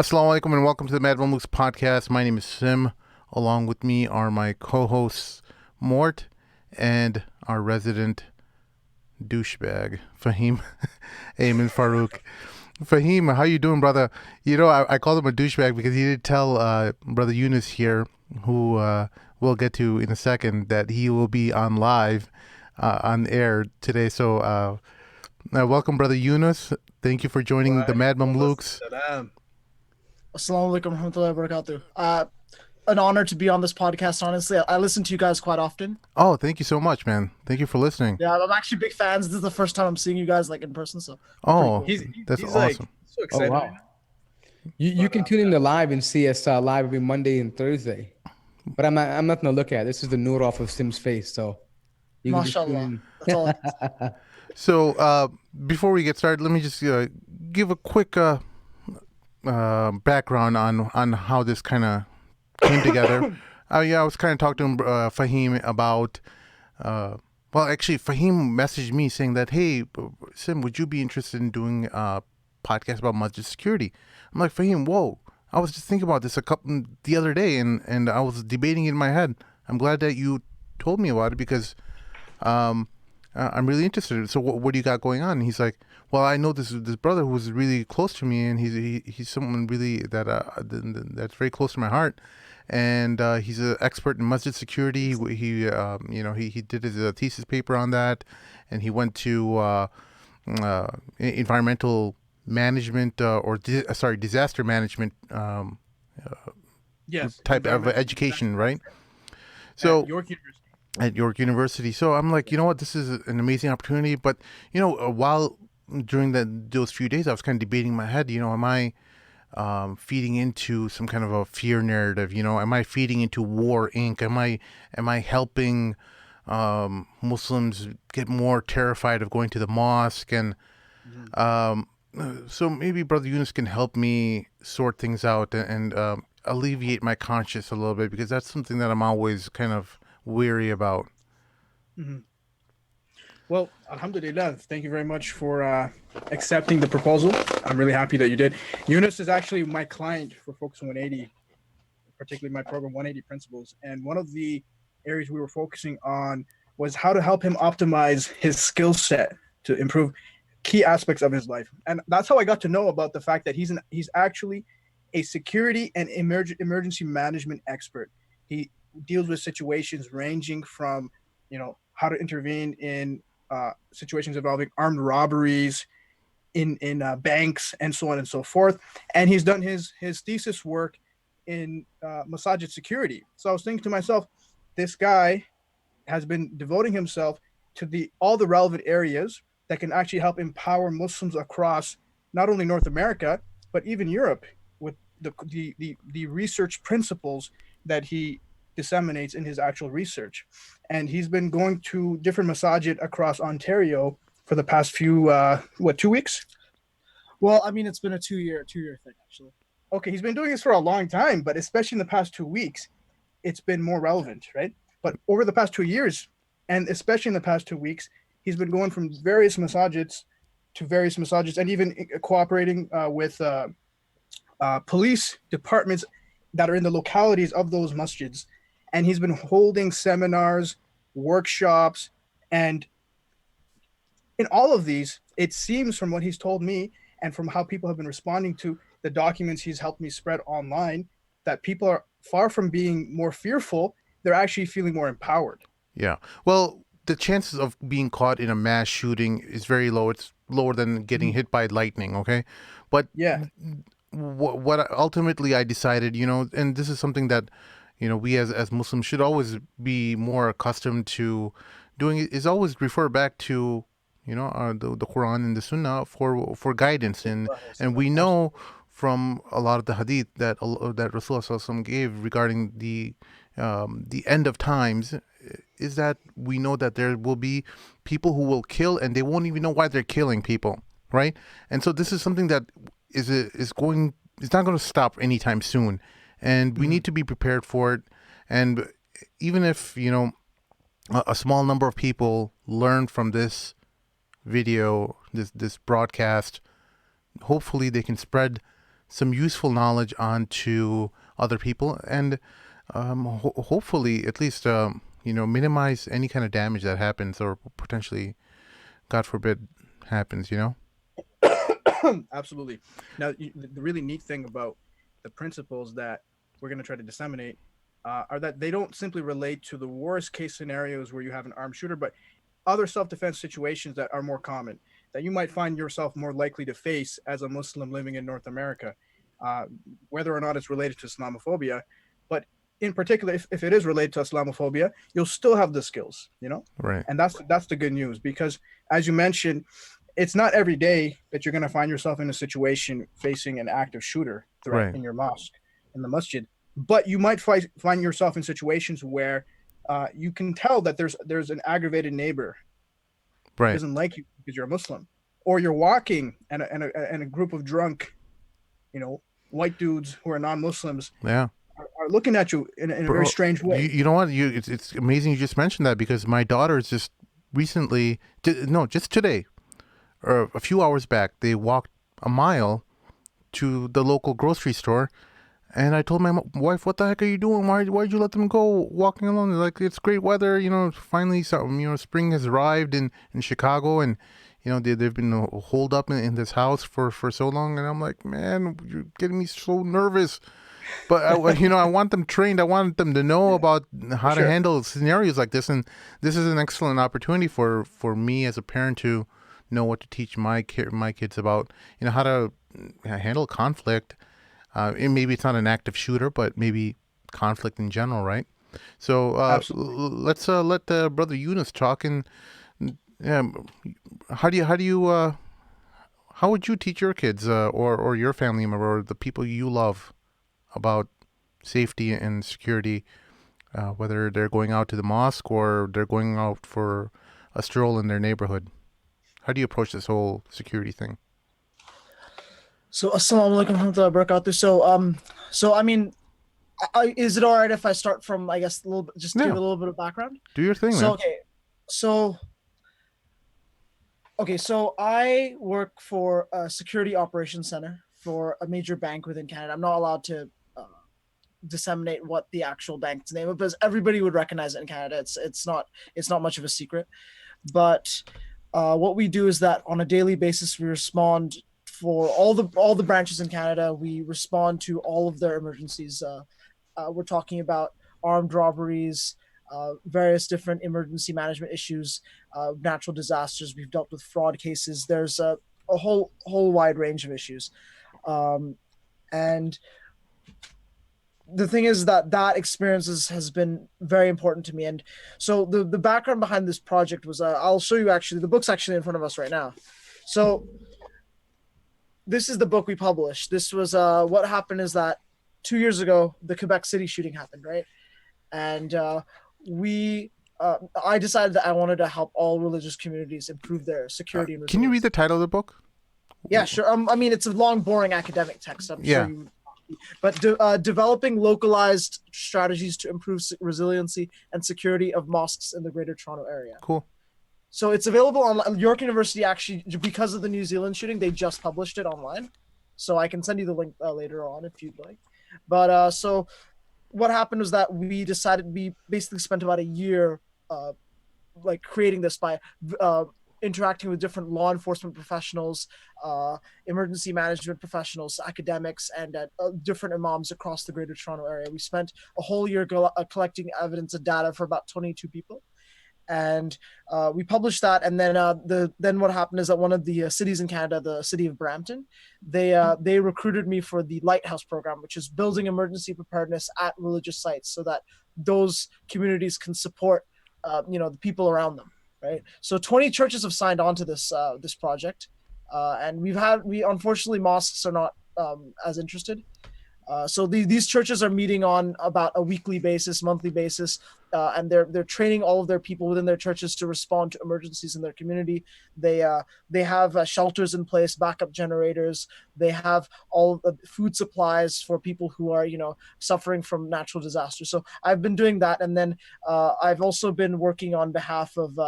Assalamu alaikum and welcome to the Mad Mamluks podcast. My name is Sim. Along with me are my co-hosts Mort and our resident douchebag Fahim, Ayman Farouk. Fahim, how you doing, brother? You know, I called him a douchebag because he did tell brother Yunus here, who we'll get to in a second, that he will be on live on air today. So welcome, brother Yunus. Thank you for joining the Mad Mamluks. Assalamu alaikum warahmatullahi wabarakatuh. An honor to be on this podcast, honestly. I listen to you guys quite often. Oh, thank you so much, man. Thank you for listening. Yeah, I'm actually big fans. This is the first time I'm seeing you guys like in person, so Oh, pretty cool. that's he's awesome. like so excited. Oh, wow. You can tune in to live and see us live every Monday and Thursday. But I'm nothing to look at. This is the nur off of Sim's face, so you can just tune Mashallah. in. That's all. it is. So before we get started, let me just give a quick background on how this kind of came together. I was kind of talking to Fahim about. Well, actually, Fahim messaged me saying that, hey, Sim, would you be interested in doing a podcast about Masjid security? I'm like, Fahim, whoa. I was just thinking about this the other day, and I was debating in my head. I'm glad that you told me about it because I'm really interested. So what do you got going on? And he's like, well, I know this brother who's really close to me, and he's someone really that's very close to my heart. And he's an expert in Masjid security. He did his thesis paper on that, and he went to environmental management disaster management Yes, type of education, right? So at York University. So I'm like, you know what, this is an amazing opportunity. But while during those few days, I was kind of debating in my head, am I feeding into some kind of a fear narrative? Am I feeding into War Inc? Am I helping Muslims get more terrified of going to the mosque? And so maybe Brother Yunus can help me sort things out and alleviate my conscience a little bit, because that's something that I'm always kind of weary about. Mm-hmm. Well, alhamdulillah, thank you very much for accepting the proposal. I'm really happy that you did. Yunus is actually my client for Focus 180, particularly my program 180 Principles. And one of the areas we were focusing on was how to help him optimize his skill set to improve key aspects of his life. And that's how I got to know about the fact that he's actually a security and emergency management expert. He deals with situations ranging from, how to intervene in situations involving armed robberies in banks and so on and so forth. And he's done his thesis work in Masjid security. So I was thinking to myself, this guy has been devoting himself to all the relevant areas that can actually help empower Muslims across not only North America, but even Europe, with the research principles that he disseminates in his actual research. And he's been going to different masajid across Ontario for the past few 2 weeks? Well, I mean, it's been a two-year thing, actually. Okay, he's been doing this for a long time, but especially in the past 2 weeks, it's been more relevant, right? But over the past 2 years, and especially in the past 2 weeks, he's been going from various masajids to various masajids, and even cooperating with police departments that are in the localities of those masjids. And he's been holding seminars, workshops, and in all of these, it seems from what he's told me and from how people have been responding to the documents he's helped me spread online, that people are far from being more fearful, they're actually feeling more empowered. Yeah. Well, the chances of being caught in a mass shooting is very low. It's lower than getting hit by lightning, okay? But yeah, what ultimately I decided, and this is something that we as Muslims should always be more accustomed to doing, is always refer back to the Quran and the Sunnah for guidance, and we know from a lot of the hadith that Rasulullah ﷺ gave regarding the end of times, is that we know that there will be people who will kill and they won't even know why they're killing people, right? And so this is something that is not going to stop anytime soon, and we need to be prepared for it. And even if a small number of people learn from this video, this broadcast, hopefully they can spread some useful knowledge onto other people, and hopefully at least minimize any kind of damage that happens or potentially, God forbid, happens. Absolutely. Now, the really neat thing about the principles that we're going to try to disseminate are that they don't simply relate to the worst case scenarios where you have an armed shooter, but other self-defense situations that are more common, that you might find yourself more likely to face as a Muslim living in North America, uh, whether or not it's related to Islamophobia. But in particular, if it is related to Islamophobia, you'll still have the skills, Right. and that's the good news, because as you mentioned, it's not every day that you're going to find yourself in a situation facing an active shooter threat Right. in your mosque, in the masjid. But you might find yourself in situations where you can tell that there's an aggravated neighbor that Right. doesn't like you because you're a Muslim, or you're walking and a group of drunk, white dudes who are non-Muslims Yeah. are looking at you in a very Bro, strange way. you know what? It's amazing you just mentioned that, because my daughter is just recently, no, just today, or a few hours back, they walked a mile to the local grocery store, and I told my wife, "What the heck are you doing? Why'd you let them go walking alone? Like, it's great weather, finally some, spring has arrived in Chicago, and they've been holed up in this house for so long." And I'm like, "Man, you're getting me so nervous." But I want them trained. I want them to know Yeah, about for how to sure. handle scenarios like this, and this is an excellent opportunity for me as a parent to know what to teach my kids about, how to handle conflict. And maybe it's not an active shooter, but maybe conflict in general, right? So Absolutely. let's let brother Yunus talk. And um, how would you teach your kids, or your family member, or the people you love, about safety and security, whether they're going out to the mosque or they're going out for a stroll in their neighborhood? How do you approach this whole security thing? So, assalamu alaikum warahmatullahi wabarakatuh. So I mean, is it all right if I start from, I guess, a little bit, just give Yeah, a little bit of background? do your thing, So, man. okay, so so I work for a security operations center for a major bank within Canada. I'm not allowed to uh, disseminate what the actual bank's name is, because everybody would recognize it in Canada. It's not much of a secret. But what we do is that on a daily basis we respond for all the branches in Canada. We respond to all of their emergencies. We're talking about armed robberies, various different emergency management issues, natural disasters. We've dealt with fraud cases. There's a whole wide range of issues, um, and the thing is that experience has been very important to me. And so the background behind this project was, I'll show you, actually the book's actually in front of us right now. So this is the book we published. This was what happened is that 2 years ago the Quebec City shooting happened, right? And we I decided that I wanted to help all religious communities improve their security and Can you read resilience. the title of the book? Yeah, sure. I mean, it's a long, boring academic text. I'm sure Yeah, you, but developing localized strategies to improve resiliency and security of mosques in the Greater Toronto Area. cool. So it's available on York University. Actually, because of the New Zealand shooting, they just published it online. So I can send you the link later on if you'd like. But so what happened was that we basically spent about a year uh, like creating this by uh, interacting with different law enforcement professionals, emergency management professionals, academics, and different imams across the Greater Toronto Area. We spent a whole year collecting evidence and data for about 22 people, and we published that. And then what happened is that one of the cities in Canada, the city of Brampton, they recruited me for the Lighthouse program, which is building emergency preparedness at religious sites so that those communities can support the people around them, right? So 20 churches have signed on to this project, and we unfortunately, mosques are not as interested. So these churches are meeting on about a weekly basis, monthly basis, and they're training all of their people within their churches to respond to emergencies in their community. They have shelters in place, backup generators. They have all the food supplies for people who are suffering from natural disasters. So I've been doing that, and then I've also been working on behalf of.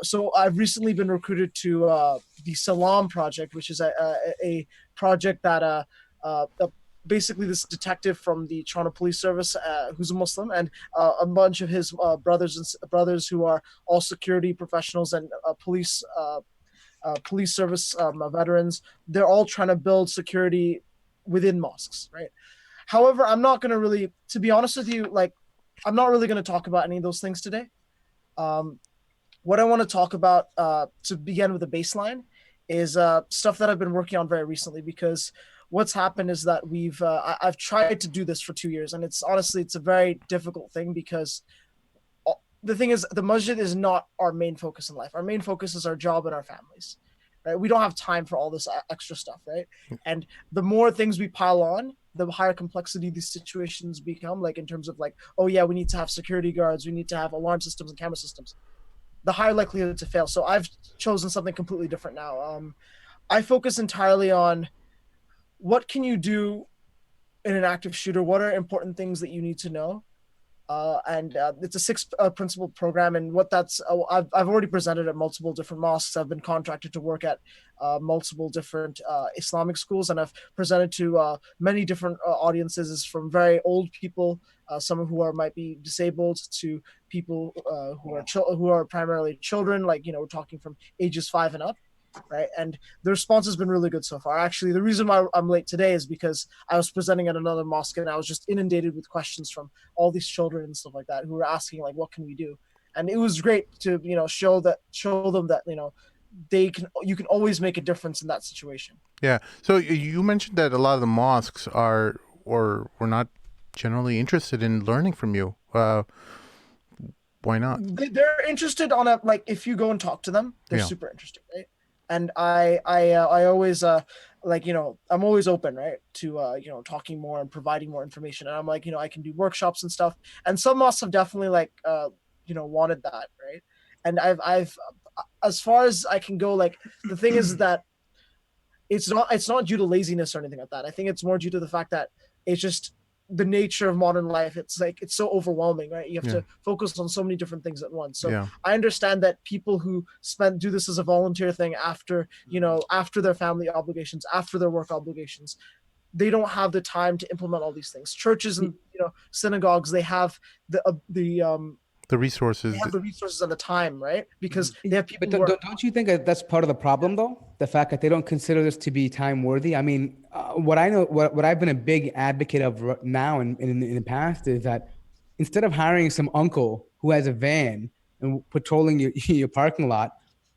So I've recently been recruited to the Salam project, which is a project that basically this detective from the Toronto Police Service who's a Muslim, and a bunch of his brothers who are all security professionals and police service veterans. They're all trying to build security within mosques, right? However, I'm not going to really, to be honest with you, like, I'm not really going to talk about any of those things today. Um, what I want to talk about to begin with a baseline is stuff that I've been working on very recently, because what's happened is that I've tried to do this for 2 years, and it's a very difficult thing, because the thing is, the masjid is not our main focus in life. Our main focus is our job and our families, right? We don't have time for all this extra stuff, right? And the more things we pile on, the higher complexity these situations become, like in terms of like, oh yeah, we need to have security guards, we need to have alarm systems and camera systems, the higher likelihood to fail. So I've chosen something completely different now. I focus entirely on what can you do in an active shooter, what are important things that you need to know, and it's a 6 principle program. And what I've already presented at multiple different mosques. I've been contracted to work at multiple different Islamic schools, and I've presented to many different audiences, from very old people, some who might be disabled, to people who are primarily children, like, we're talking from ages 5 and up, right? And the response has been really good so far. Actually, the reason why I'm late today is because I was presenting at another mosque, and I was just inundated with questions from all these children and stuff like that, who were asking, like, what can we do? And it was great to show them that you can always make a difference in that situation. Yeah. So you mentioned that a lot of the mosques are or were not generally interested in learning from you. Why not? They're interested on a, like, if you go and talk to them, they're Yeah. super interested, right? And I always like, I'm always open, right, to talking more and providing more information. And I'm like, I can do workshops and stuff. And some mosques have definitely, like, wanted that, right? And I've as far as I can go, like, the thing is that it's not due to laziness or anything like that. I think it's more due to the fact that it's just the nature of modern life. It's like, it's so overwhelming, right? You have Yeah. to focus on so many different things at once. So Yeah. I understand that people who do this as a volunteer thing after their family obligations, after their work obligations, they don't have the time to implement all these things. Churches and synagogues, they have The resources. they have the resources and the time, right? Because they have people But who are, don't you think that that's part of the problem, though? The fact that they don't consider this to be time worthy. I mean, what I know, what I've been a big advocate of now and in the past is that instead of hiring some uncle who has a van and patrolling your parking lot,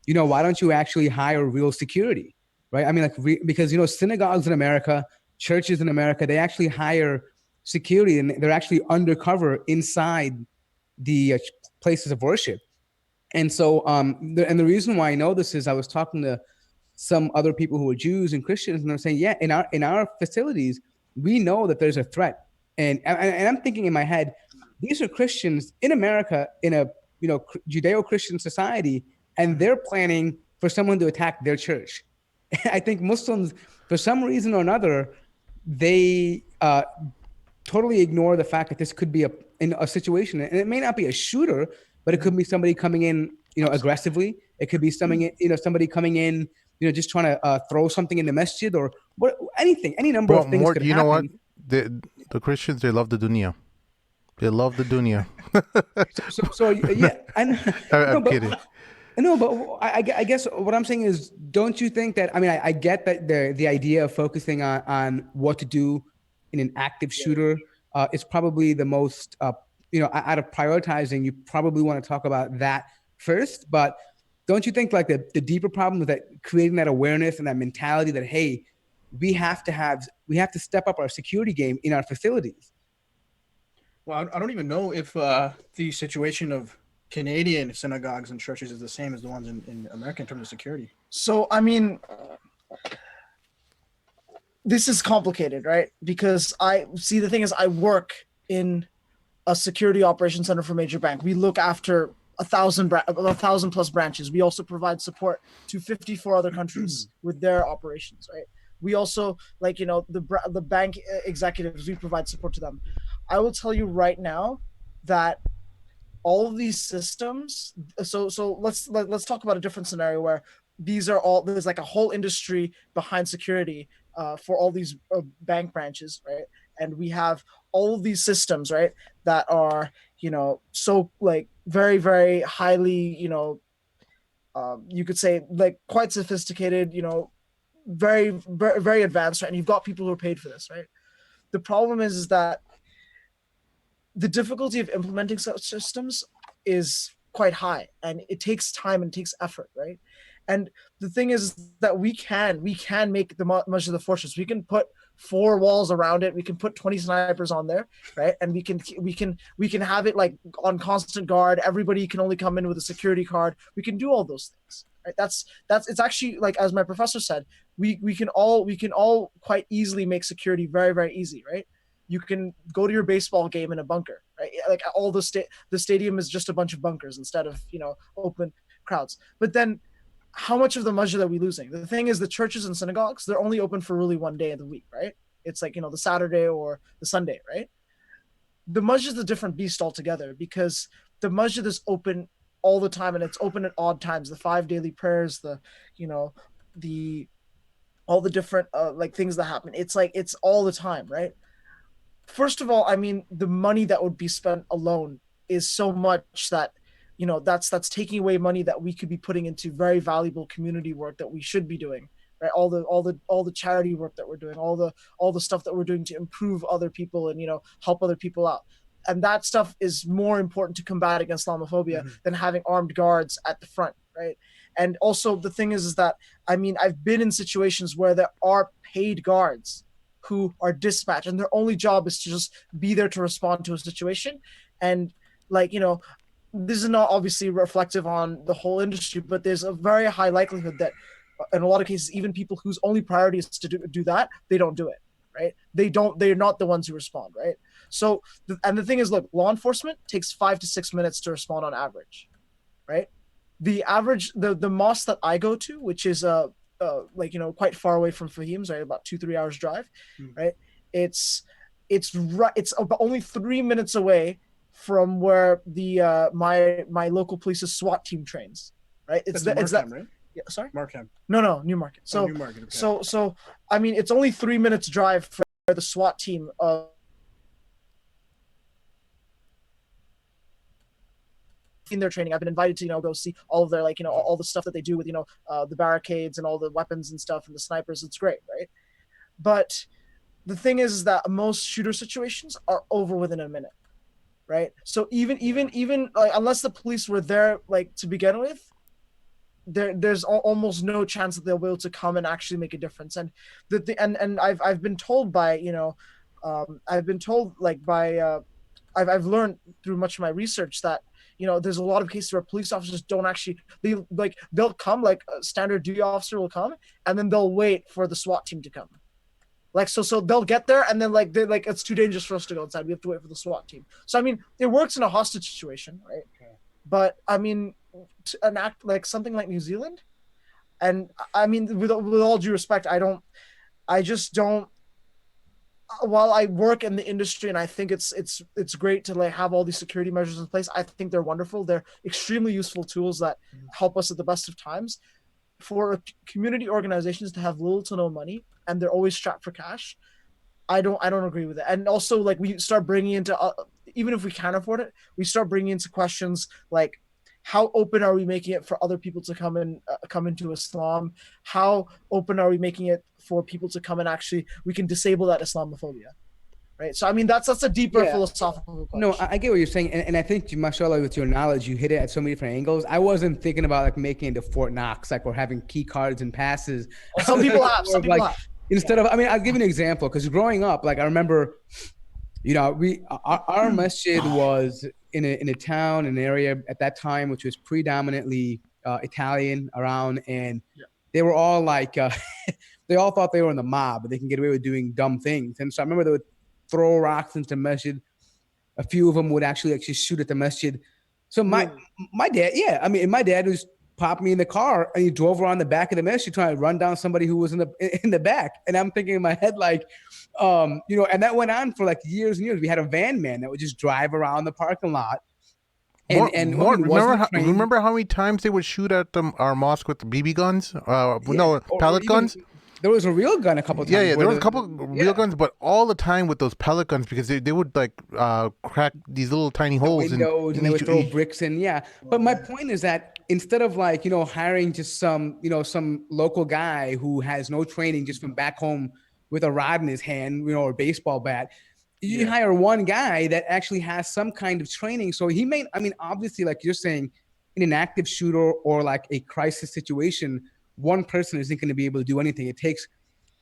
why don't you actually hire real security, right? I mean, like, because synagogues in America, churches in America, they actually hire security, and they're actually undercover inside the places of worship. And so, and the reason why I know this is I was talking to some other people who are Jews and Christians, and they're saying, yeah, in our facilities, we know that there's a threat. And I'm thinking in my head, these are Christians in America, in a Judeo-Christian society, and they're planning for someone to attack their church. I think Muslims, for some reason or another, they totally ignore the fact that this could be in a situation, and it may not be a shooter, but it could be somebody coming in, aggressively. It could be somebody coming in, just trying to throw something in the masjid, or anything, any number of things could You happen. know what? The Christians, they love the dunya. They love the dunya. So yeah, I'm kidding. No, but I guess what I'm saying is, don't you think that? I mean, I get that the idea of focusing on what to do in an active shooter is probably the most, out of prioritizing, you probably want to talk about that first. But don't you think, like, the deeper problem is that creating that awareness and that mentality that, hey, we have to step up our security game in our facilities. Well, I don't even know if the situation of Canadian synagogues and churches is the same as the ones in America in terms of security. so I mean, this is complicated, right? Because the thing is, I work in a security operations center for a major bank. We look after 1,000 plus branches. We also provide support to 54 other countries with their operations, right? We also, like, the bank executives, we provide support to them. I will tell you right now that all of these systems, so let's talk about a different scenario where there's like a whole industry behind security, for all these bank branches, right? And we have all of these systems, right, that are, so like very, very highly, you could say like quite sophisticated, very, very, very advanced, right? And you've got people who are paid for this, right? The problem is that the difficulty of implementing such systems is quite high, and it takes time and takes effort, right? And the thing is that we can make the much of the fortress. We can put 4 walls around it. We can put 20 snipers on there, right? And we can have it like on constant guard. Everybody can only come in with a security card. We can do all those things, right? That's it's actually like, as my professor said, we can all quite easily make security very, very easy, right? You can go to your baseball game in a bunker, right? Like all the stadium is just a bunch of bunkers instead of open crowds. But then, how much of the masjid are we losing? The thing is, the churches and synagogues, they're only open for really one day of the week, right? It's like the Saturday or the Sunday, right? The masjid is a different beast altogether, because the masjid is open all the time, and it's open at odd times. The 5 daily prayers, the all the different like things that happen. It's like it's all the time, right? First of all, I mean, the money that would be spent alone is so much that that's taking away money that we could be putting into very valuable community work that we should be doing, right? All the charity work that we're doing, all the stuff that we're doing to improve other people and help other people out. And that stuff is more important to combat against Islamophobia than having armed guards at the front, right? And also the thing is that, I mean, I've been in situations where there are paid guards who are dispatched, and their only job is to just be there to respond to a situation. And like, this is not obviously reflective on the whole industry, but there's a very high likelihood that in a lot of cases, even people whose only priority is to do that, they don't do it, right? They're not the ones who respond, right? So, and the thing is, look, law enforcement takes 5 to 6 minutes to respond on average, right? The mosque that I go to, which is quite far away from Fahim's, right, about 2-3 hours drive, right? It's about only 3 minutes away from where the my local police's SWAT team trains, right? It's that right? Yeah, sorry, Markham. No, Newmarket. So Newmarket, okay. so I mean, it's only 3 minutes drive for the SWAT team in their training. I've been invited to go see all of their all the stuff that they do with the barricades and all the weapons and stuff and the snipers. It's great, right? But the thing is that most shooter situations are over within a minute, right? So even like, unless the police were there like to begin with, there's almost no chance that they'll be able to come and actually make a difference. And and I've been told by I've been told like by I've learned through much of my research that there's a lot of cases where police officers don't actually, they'll come, like a standard duty officer will come, and then they'll wait for the SWAT team to come. Like, so they'll get there, and then they're like, it's too dangerous for us to go inside. We have to wait for the SWAT team. So I mean, it works in a hostage situation, right? Okay. But I mean, to enact like something like New Zealand, and I mean, with all due respect, I just don't. While I work in the industry and I think it's great to like have all these security measures in place, I think they're wonderful. They're extremely useful tools that help us at the best of times. For community organizations to have little to no money and they're always strapped for cash, I don't agree with it. And also, like, we start bringing into even if we can't afford it, we start bringing into questions like, how open are we making it for other people to come into Islam? How open are we making it for people to come and actually we can disable that Islamophobia, right? So I mean, that's a deeper philosophical question. No, I get what you're saying, and I think, mashallah, with your knowledge, you hit it at so many different angles. I wasn't thinking about like making it to Fort Knox, like, or having key cards and passes. Some people have. Some people have. Instead of, I mean, I'll give you an example, because growing up, like, I remember, our masjid was in a town, an area at that time which was predominantly Italian around, and they were all like, they all thought they were in the mob, but they can get away with doing dumb things. And so I remember they would throw rocks into masjid. A few of them would actually shoot at the masjid. So my dad, my dad was popped me in the car and he drove around the back of the masjid trying to run down somebody who was in the back. And I'm thinking in my head, like, and that went on for like years and years. We had a van man that would just drive around the parking lot. Remember how many times they would shoot at our mosque with BB guns? Pellet guns. There was a real gun a couple times. Yeah, yeah. There where was a couple real guns, but all the time with those pellet guns because they would like crack these little tiny the holes windows, and they would throw bricks in. Yeah, but my point is that instead of like hiring just some local guy who has no training just from back home with a rod in his hand, or a baseball bat, you hire one guy that actually has some kind of training. So he may, I mean, obviously, like you're saying, in an active shooter or like a crisis situation, one person isn't going to be able to do anything. It takes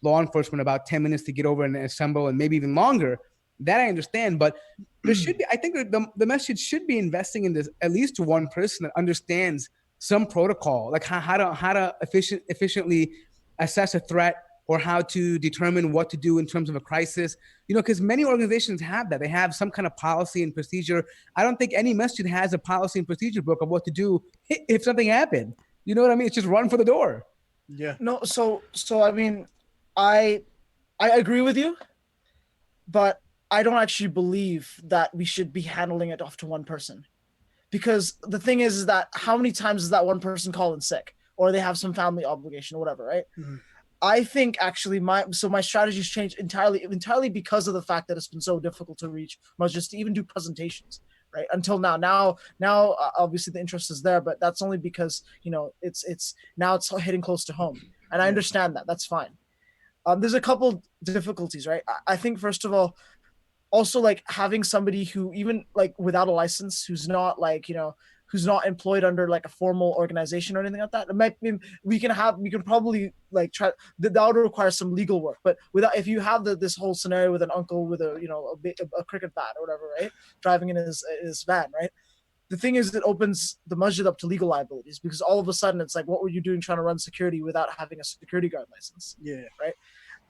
law enforcement about 10 minutes to get over and assemble, and maybe even longer. That I understand, but there should be, I think the message should be investing in this, at least one person that understands some protocol, like how to efficiently assess a threat, or how to determine what to do in terms of a crisis. Because many organizations have that. They have some kind of policy and procedure. I don't think any masjid has a policy and procedure book of what to do if something happened. You know what I mean? It's just run for the door. Yeah. No, so I mean, I agree with you, but I don't actually believe that we should be handling it off to one person. Because the thing is that how many times is that one person calling sick, or they have some family obligation or whatever, right? Mm-hmm. I think actually my strategy's changed entirely because of the fact that it's been so difficult to reach just to even do presentations, right? Until now, obviously the interest is there, but that's only because it's now it's hitting close to home, and I understand that. That's fine. There's a couple difficulties, right? I think first of all, also like having somebody who even like without a license, who's not like who's not employed under like a formal organization or anything like that. It might be, we can probably like try that would require some legal work, but without, if you have this whole scenario with an uncle with a cricket bat or whatever, right, driving in his van, right, the thing is it opens the masjid up to legal liabilities, because all of a sudden it's like, what were you doing trying to run security without having a security guard license? Yeah. Right.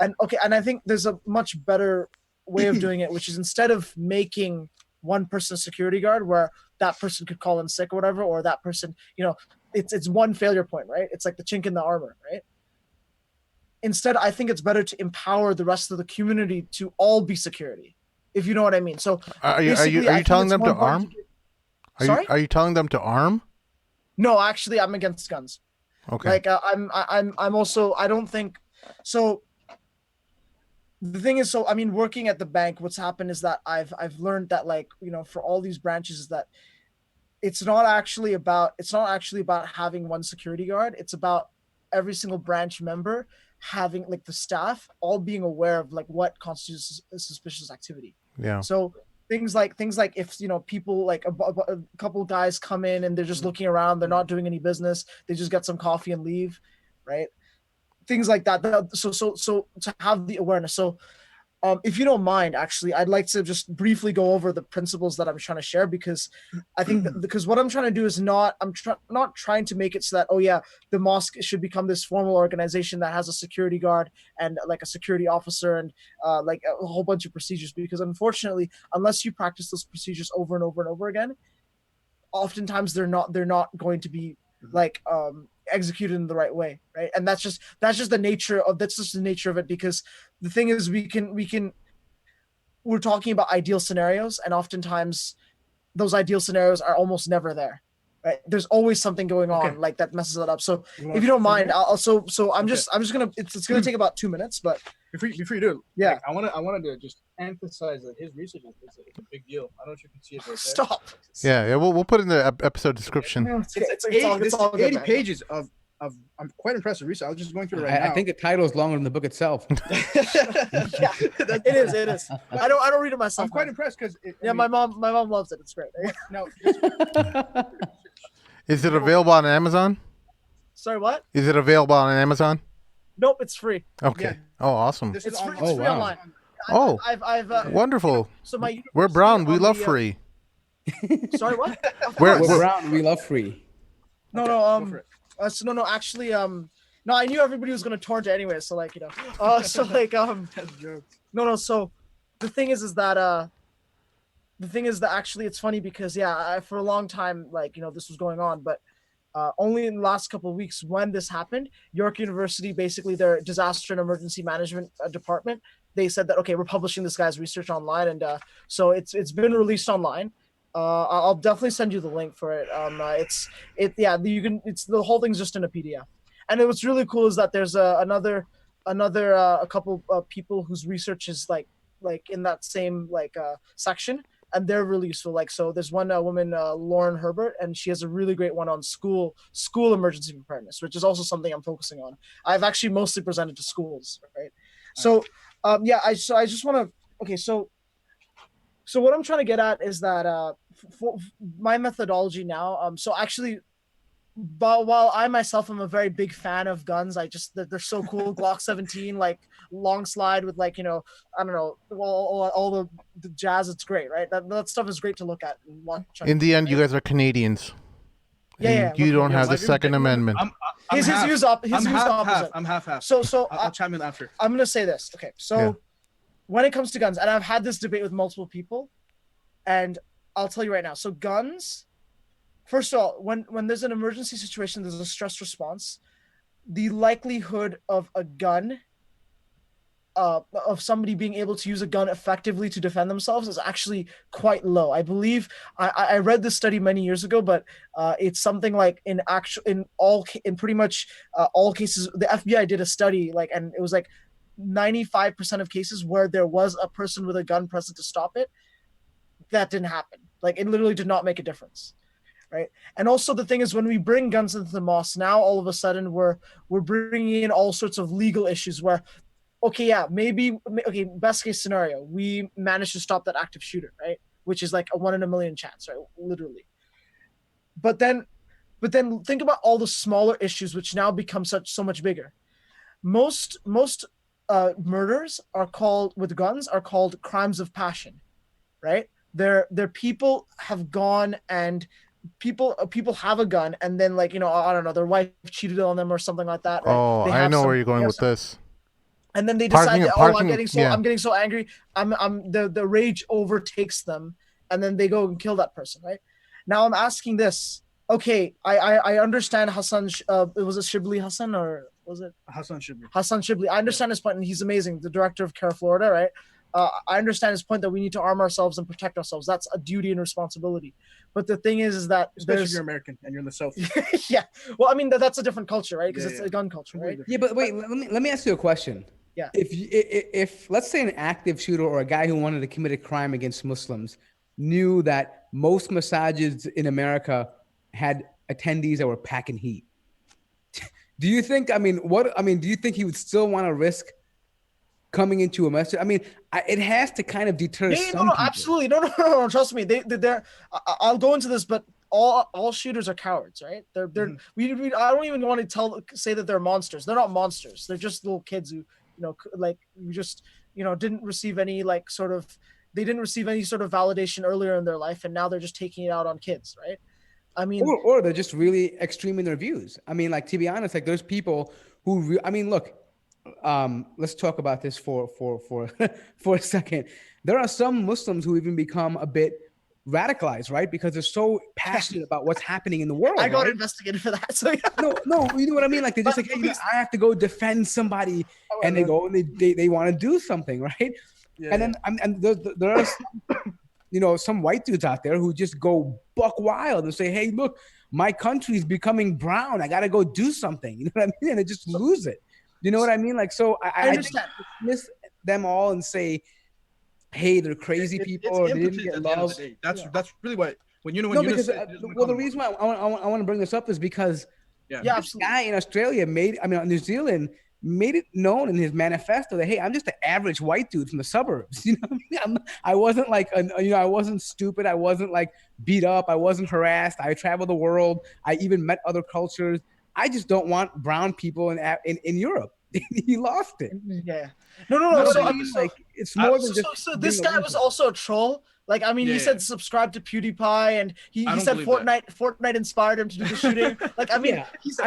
And I think there's a much better way of doing it, which is instead of making one person security guard where that person could call in sick or whatever, or that person, it's one failure point, right? It's like the chink in the armor, right? Instead, I think it's better to empower the rest of the community to all be security, if you know what I mean. So are you telling them to arm? Sorry? Are you telling them to arm? No, actually, I'm against guns. Okay. Like I'm also, I don't think so. The thing is, so I mean, working at the bank, what's happened is that I've learned that, like, for all these branches, is that it's not actually about having one security guard. It's about every single branch member having, like, the staff all being aware of like what constitutes a suspicious activity. Yeah. So things like if people like a couple guys come in and they're just looking around, they're not doing any business, they just get some coffee and leave, right? Things like that. So to have the awareness. So if you don't mind, actually, I'd like to just briefly go over the principles that I'm trying to share, because I think because what I'm trying to do is not trying to make it so that, oh yeah, the mosque should become this formal organization that has a security guard and like a security officer and like a whole bunch of procedures, because unfortunately, unless you practice those procedures over and over and over again, oftentimes they're not going to be like executed in the right way, right? And that's just the nature of it, because the thing is, we're talking about ideal scenarios, and oftentimes those ideal scenarios are almost never there, right? There's always something going on like that messes it up. So if you don't mind, I'm just gonna, it's gonna take about 2 minutes, but before you do it, yeah, like, I wanted to just emphasize that his research is a big deal. I don't know if you can see it right there. stop. Yeah. We'll put it in the episode description. It's 80 pages of I'm quite impressed with research. I was just going through it right now. I think the title is longer than the book itself. Yeah, it is. I don't read it myself. I'm quite impressed because my mom loves it. It's great. No, Is it available on Amazon? Sorry, what? Is it available on Amazon? Nope, it's free. Okay. Yeah. Oh, awesome. It's free. Oh, It's free wow. online. Oh, I've wonderful. so my We're brown. We on love the, free. Sorry, what? We're brown. We love free. No, so no, actually, no, I knew everybody was gonna torrent it anyway, so like, so like, no, so the thing is that actually it's funny because for a long time, like, this was going on, but only in the last couple of weeks when this happened, York University, basically their disaster and emergency management department, they said that, okay, we're publishing this guy's research online, and so it's been released online. I'll definitely send you the link for it. You can. It's the whole thing's just in a PDF. And what's really cool is that there's another a couple of people whose research is like in that same section, and they're really useful. Like, so there's one woman, Lauren Herbert, and she has a really great one on school emergency preparedness, which is also something I'm focusing on. I've actually mostly presented to schools, right? So I just want to, okay, so what I'm trying to get at is that for my methodology now, so actually, but while I myself am a very big fan of guns, they're so cool. Glock 17, like long slide with, like, I don't know, all the jazz. It's great, right? That stuff is great to look at and watch. In the end, right? you guys are Canadians. Yeah, And yeah. you don't have the I agree with Second that. Amendment. His views opposite. I'm half. So I'll chime in after. I'm gonna say this. Okay, so Yeah. when it comes to guns, and I've had this debate with multiple people, and I'll tell you right now. So guns, first of all, when there's an emergency situation, there's a stress response. The likelihood of a gun, of somebody being able to use a gun effectively to defend themselves is actually quite low. I believe I read this study many years ago, but it's something like in pretty much all cases, the FBI did a study, like, and it was like 95% of cases where there was a person with a gun present to stop it, that didn't happen. Like, it literally did not make a difference. Right. And also the thing is, when we bring guns into the mosque, now all of a sudden we're bringing in all sorts of legal issues where, okay, yeah, okay, best case scenario, we manage to stop that active shooter, right? Which is like a 1 in a million chance, right? Literally. But then think about all the smaller issues which now become so much bigger. Most murders with guns are called crimes of passion, right? They're people have gone and people have a gun, and then, like, I don't know, their wife cheated on them or something like that, right? Oh, I know where you're going with this. And then they decide that, I'm yeah. getting so angry, the rage overtakes them, and then they go and kill that person, right? Now I'm asking this. Okay, I understand Hassan. Was it Shibli Hassan, or was it Hassan Shibli? Hassan Shibli. I understand his point, and he's amazing, the director of Care Florida, right? I understand his point that we need to arm ourselves and protect ourselves. That's a duty and responsibility. But the thing is that especially if you're American and you're in the South. Yeah. Well, I mean, that's a different culture, right? Because it's a gun culture, right? Yeah, but wait, let me ask you a question. Yeah. If let's say an active shooter or a guy who wanted to commit a crime against Muslims knew that most masajids in America had attendees that were packing heat, do you think? Do you think he would still want to risk coming into a masjid? I mean, it has to kind of deter some people. Absolutely. No. Trust me. I'll go into this, but all shooters are cowards, right? They're I don't even want to say that they're monsters. They're not monsters. They're just little kids who, like, just, didn't receive any sort of validation earlier in their life, and now they're just taking it out on kids, right? I mean, or they're just really extreme in their views. I mean, like, to be honest, like, there's people who look, let's talk about this for for a second. There are some Muslims who even become a bit radicalized, right? Because they're so passionate about what's happening in the world. I got right? investigated for that. So yeah. No, you know what I mean? Like, they're just like, hey, I have to go defend somebody, and they go and they want to do something, right? Yeah. And then and there are some white dudes out there who just go buck wild and say, hey, look, my country's becoming brown. I got to go do something. You know what I mean? And they just lose it. You know what I mean? Like, so I understand. Dismiss them all and say, hey, they're crazy people. Or they didn't get love. That's really what the reason why I want to bring this up is because this guy in Australia New Zealand made it known in his manifesto that, hey, I'm just an average white dude from the suburbs. You know what I mean? I wasn't like, I wasn't stupid. I wasn't like beat up. I wasn't harassed. I traveled the world. I even met other cultures. I just don't want brown people in Europe. He lost it. Yeah. No. So it's more than just. So this guy was also a troll. Like, I mean, he said subscribe to PewDiePie, and he said Fortnite inspired him to do the shooting. Like, I mean, he's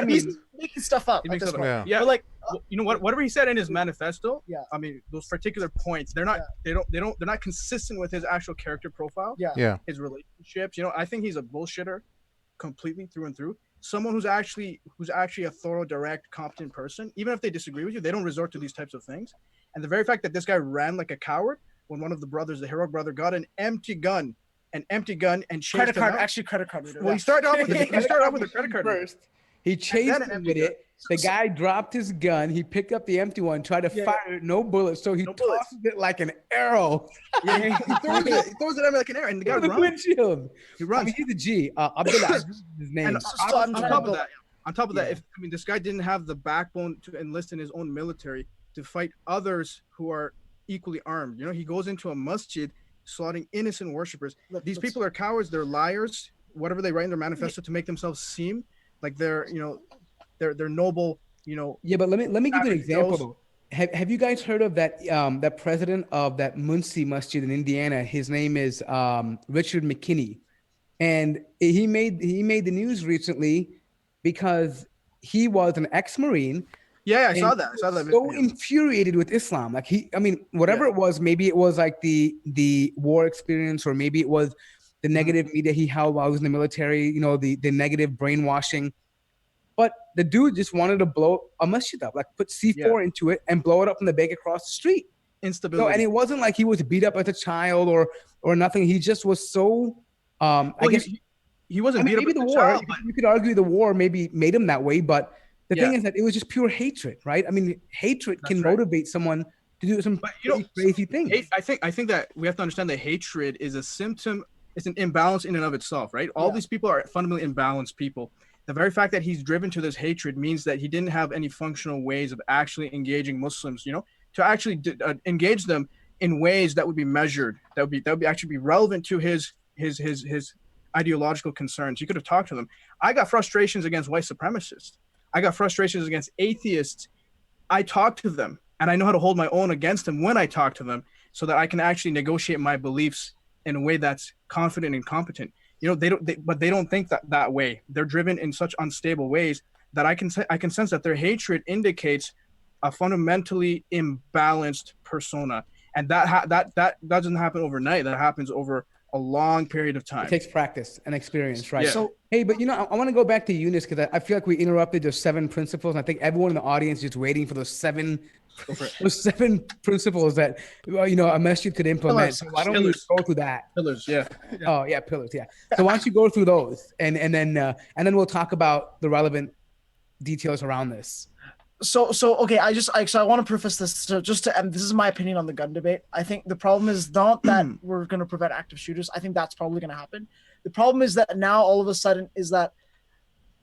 making stuff up. He makes stuff up. Yeah. But like, whatever he said in his manifesto. Yeah. I mean, those particular points, they're not they're not consistent with his actual character profile. Yeah. His relationships. I think he's a bullshitter, completely through and through. Someone who's actually a thorough, direct, competent person, even if they disagree with you, they don't resort to these types of things. And the very fact that this guy ran like a coward when one of the brothers, the heroic brother, got an empty gun and chased credit card. Well, he started off with a credit card first. He chased him with it, The guy dropped his gun. He picked up the empty one, tried to fire it, no bullets. So he No bullets. tosses it like an arrow. Yeah, he throws it. He throws it at me like an arrow, and the guy Through the runs. windshield. He I runs. mean, he's a G. Abdullah, his name. And So I'm on trying top to of that, Yeah. if I mean this guy didn't have the backbone to enlist in his own military to fight others who are equally armed. You know, he goes into a masjid slaughtering innocent worshippers. These people are cowards. They're liars. Whatever they write in their manifesto to make themselves seem like they're, you know, they're noble. You know. Yeah, but let me give you an Average example Joes. though. Have you guys heard of that that president of that Muncie Masjid in Indiana? His name is Richard McKinney, and he made the news recently because he was an ex-Marine. Yeah, I and saw that. I saw that. So video. infuriated with Islam, like I mean, whatever it was, maybe it was like the war experience, or maybe it was the negative media he held while he was in the military. You know, the negative brainwashing. But the dude just wanted to blow a masjid up, like put C4 into it and blow it up in the bank across the street. Instability. No, and it wasn't like he was beat up as a child or nothing. He just was so. I Well, guess he wasn't beat maybe up the as a war. child, You could argue the war maybe made him that way, but the Yeah. thing is that it was just pure hatred, right? I mean, hatred can right. motivate someone to do some But, you know, crazy things. I think that we have to understand that hatred is a symptom. It's an imbalance in and of itself, right? All these people are fundamentally imbalanced people. The very fact that he's driven to this hatred means that he didn't have any functional ways of actually engaging Muslims, you know, to actually engage them in ways that would be measured, that would actually be relevant to his ideological concerns. You could have talked to them. I got frustrations against white supremacists. I got frustrations against atheists. I talk to them, and I know how to hold my own against them when I talk to them, so that I can actually negotiate my beliefs in a way that's confident and competent. You know, they don't think that way. They're driven in such unstable ways that I can sense that their hatred indicates a fundamentally imbalanced persona, and that doesn't happen overnight. That happens over a long period of time. It takes practice and experience, right? Yeah. So, hey, but you know, I want to go back to Yunus because I feel like we interrupted those 7 principles. And I think everyone in the audience is just waiting for those 7 principles that you know a masjid could implement. Pillars. So why don't we go through that? Pillars, yeah. Oh yeah, pillars. Yeah. So why don't you go through those, and then we'll talk about the relevant details around this. So okay, I want to preface this. So just to this is my opinion on the gun debate. I think the problem is not that we're going to prevent active shooters. I think that's probably going to happen. The problem is that now all of a sudden is that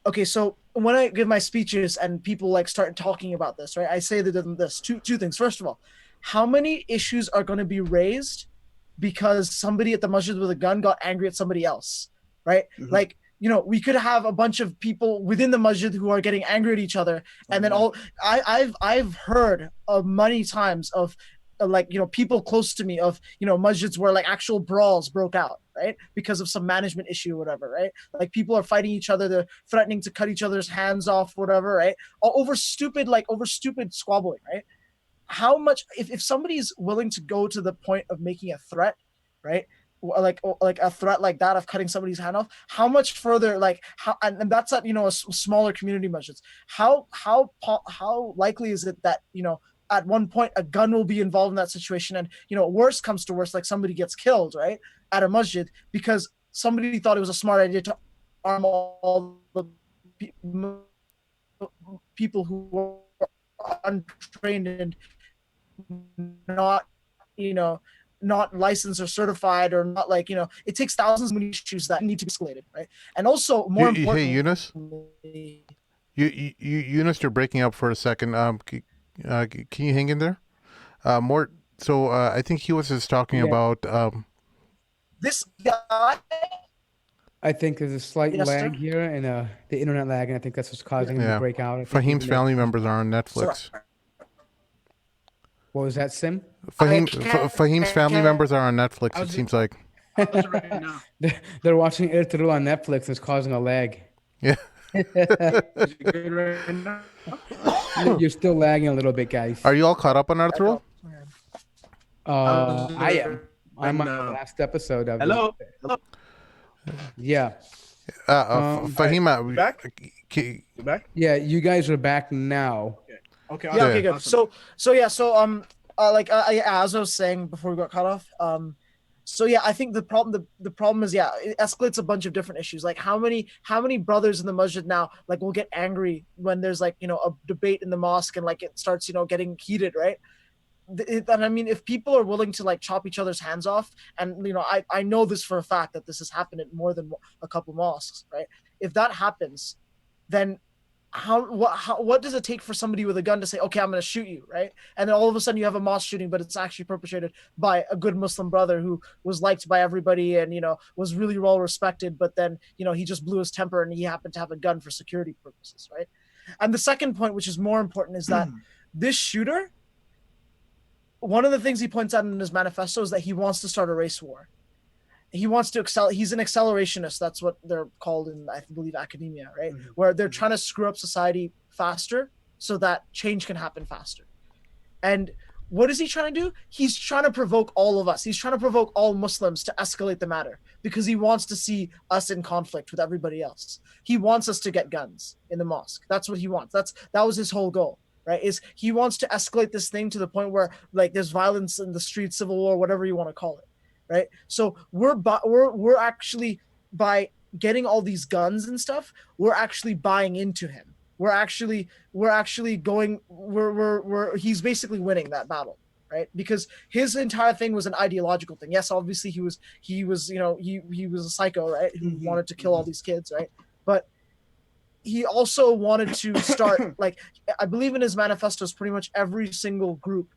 okay. So when I give my speeches and people like start talking about this, right? I say that this two things. First of all, how many issues are going to be raised because somebody at the masjid with a gun got angry at somebody else, right? Like, you know, we could have a bunch of people within the masjid who are getting angry at each other, and then I've heard of many times of like, you know, people close to me of, you know, masjids where like actual brawls broke out, right, because of some management issue or whatever, right? Like people are fighting each other, they're threatening to cut each other's hands off, whatever, right? Over stupid squabbling, right? How much if somebody's willing to go to the point of making a threat, right? Like a threat like that of cutting somebody's hand off, how much further, like how, and that's at, you know, a smaller community masjids, how likely is it that, you know, at one point a gun will be involved in that situation, and, you know, worst comes to worst, like somebody gets killed, right, at a masjid because somebody thought it was a smart idea to arm all the people who are untrained and not, you know, not licensed or certified, or not, like, you know, it takes thousands of issues that need to be escalated, right? And also more importantly, Hey, Yunus, Yunus, you're breaking up for a second. Can you hang in there? More. So I think he was just talking about. This guy. I think there's a slight Yes, lag sir. here, and the internet lag, and I think that's what's causing him to break out. I think Fahim's family members are on Netflix. What was that, Sim? Fahim's family members are on Netflix. It seems like. Right now. They're watching Ertugrul on Netflix. It's causing a lag. Yeah. Is it good right now? You're still lagging a little bit, guys. Are you all caught up on Arturo? I am. I'm on the No. last episode of Hello. Hello. Yeah. Fahima, You back? You back? Yeah, you guys are back now. Okay. Yeah, okay, good. Awesome. So as I was saying before we got cut off, So yeah, I think the problem is, yeah, it escalates a bunch of different issues. Like how many brothers in the masjid now like will get angry when there's like, you know, a debate in the mosque and like it starts, you know, getting heated, right? And I mean, if people are willing to like chop each other's hands off, and you know, I know this for a fact that this has happened at more than a couple mosques, right? If that happens, then what does it take for somebody with a gun to say, okay, I'm going to shoot you, right? And then all of a sudden you have a mosque shooting, but it's actually perpetrated by a good Muslim brother who was liked by everybody and, you know, was really well respected, but then, you know, he just blew his temper and he happened to have a gun for security purposes, right? And the second point, which is more important, is that this shooter, one of the things he points out in his manifesto is that he wants to start a race war. He wants to excel. He's an accelerationist. That's what they're called in, I believe, academia, right? Where they're trying to screw up society faster so that change can happen faster. And what is he trying to do? He's trying to provoke all of us. He's trying to provoke all Muslims to escalate the matter because he wants to see us in conflict with everybody else. He wants us to get guns in the mosque. That's what he wants. That was his whole goal, right? Is he wants to escalate this thing to the point where like there's violence in the streets, civil war, whatever you want to call it, right? So we're actually, by getting all these guns and stuff, we're actually buying into him. We're actually going, he's basically winning that battle, right? Because his entire thing was an ideological thing. Yes, obviously he was you know, he was a psycho, right, who wanted to kill all these kids, right? But he also wanted to start like, I believe in his manifestos, pretty much every single group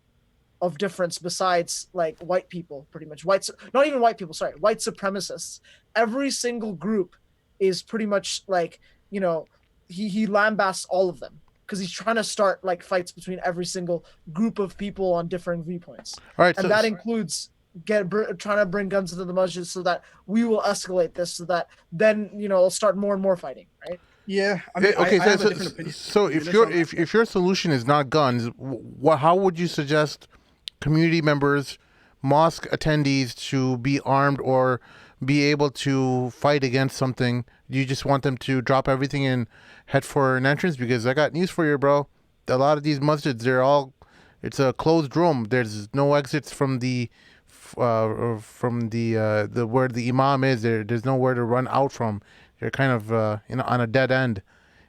of difference besides like white people, pretty much not even white people, sorry, white supremacists, every single group is pretty much like, you know, he lambasts all of them because he's trying to start like fights between every single group of people on differing viewpoints. All right, And so that includes trying to bring guns into the masjid so that we will escalate this, so that then, you know, it'll start more and more fighting, right? Yeah, I mean, okay, I so have a different opinion. so if your solution is not guns, how would you suggest community members, mosque attendees to be armed or be able to fight against something? Do you just want them to drop everything and head for an entrance? Because I got news for you, bro. A lot of these masjids, it's a closed room. There's no exits from the where the imam is. There's nowhere to run out from. You're kind of on a dead end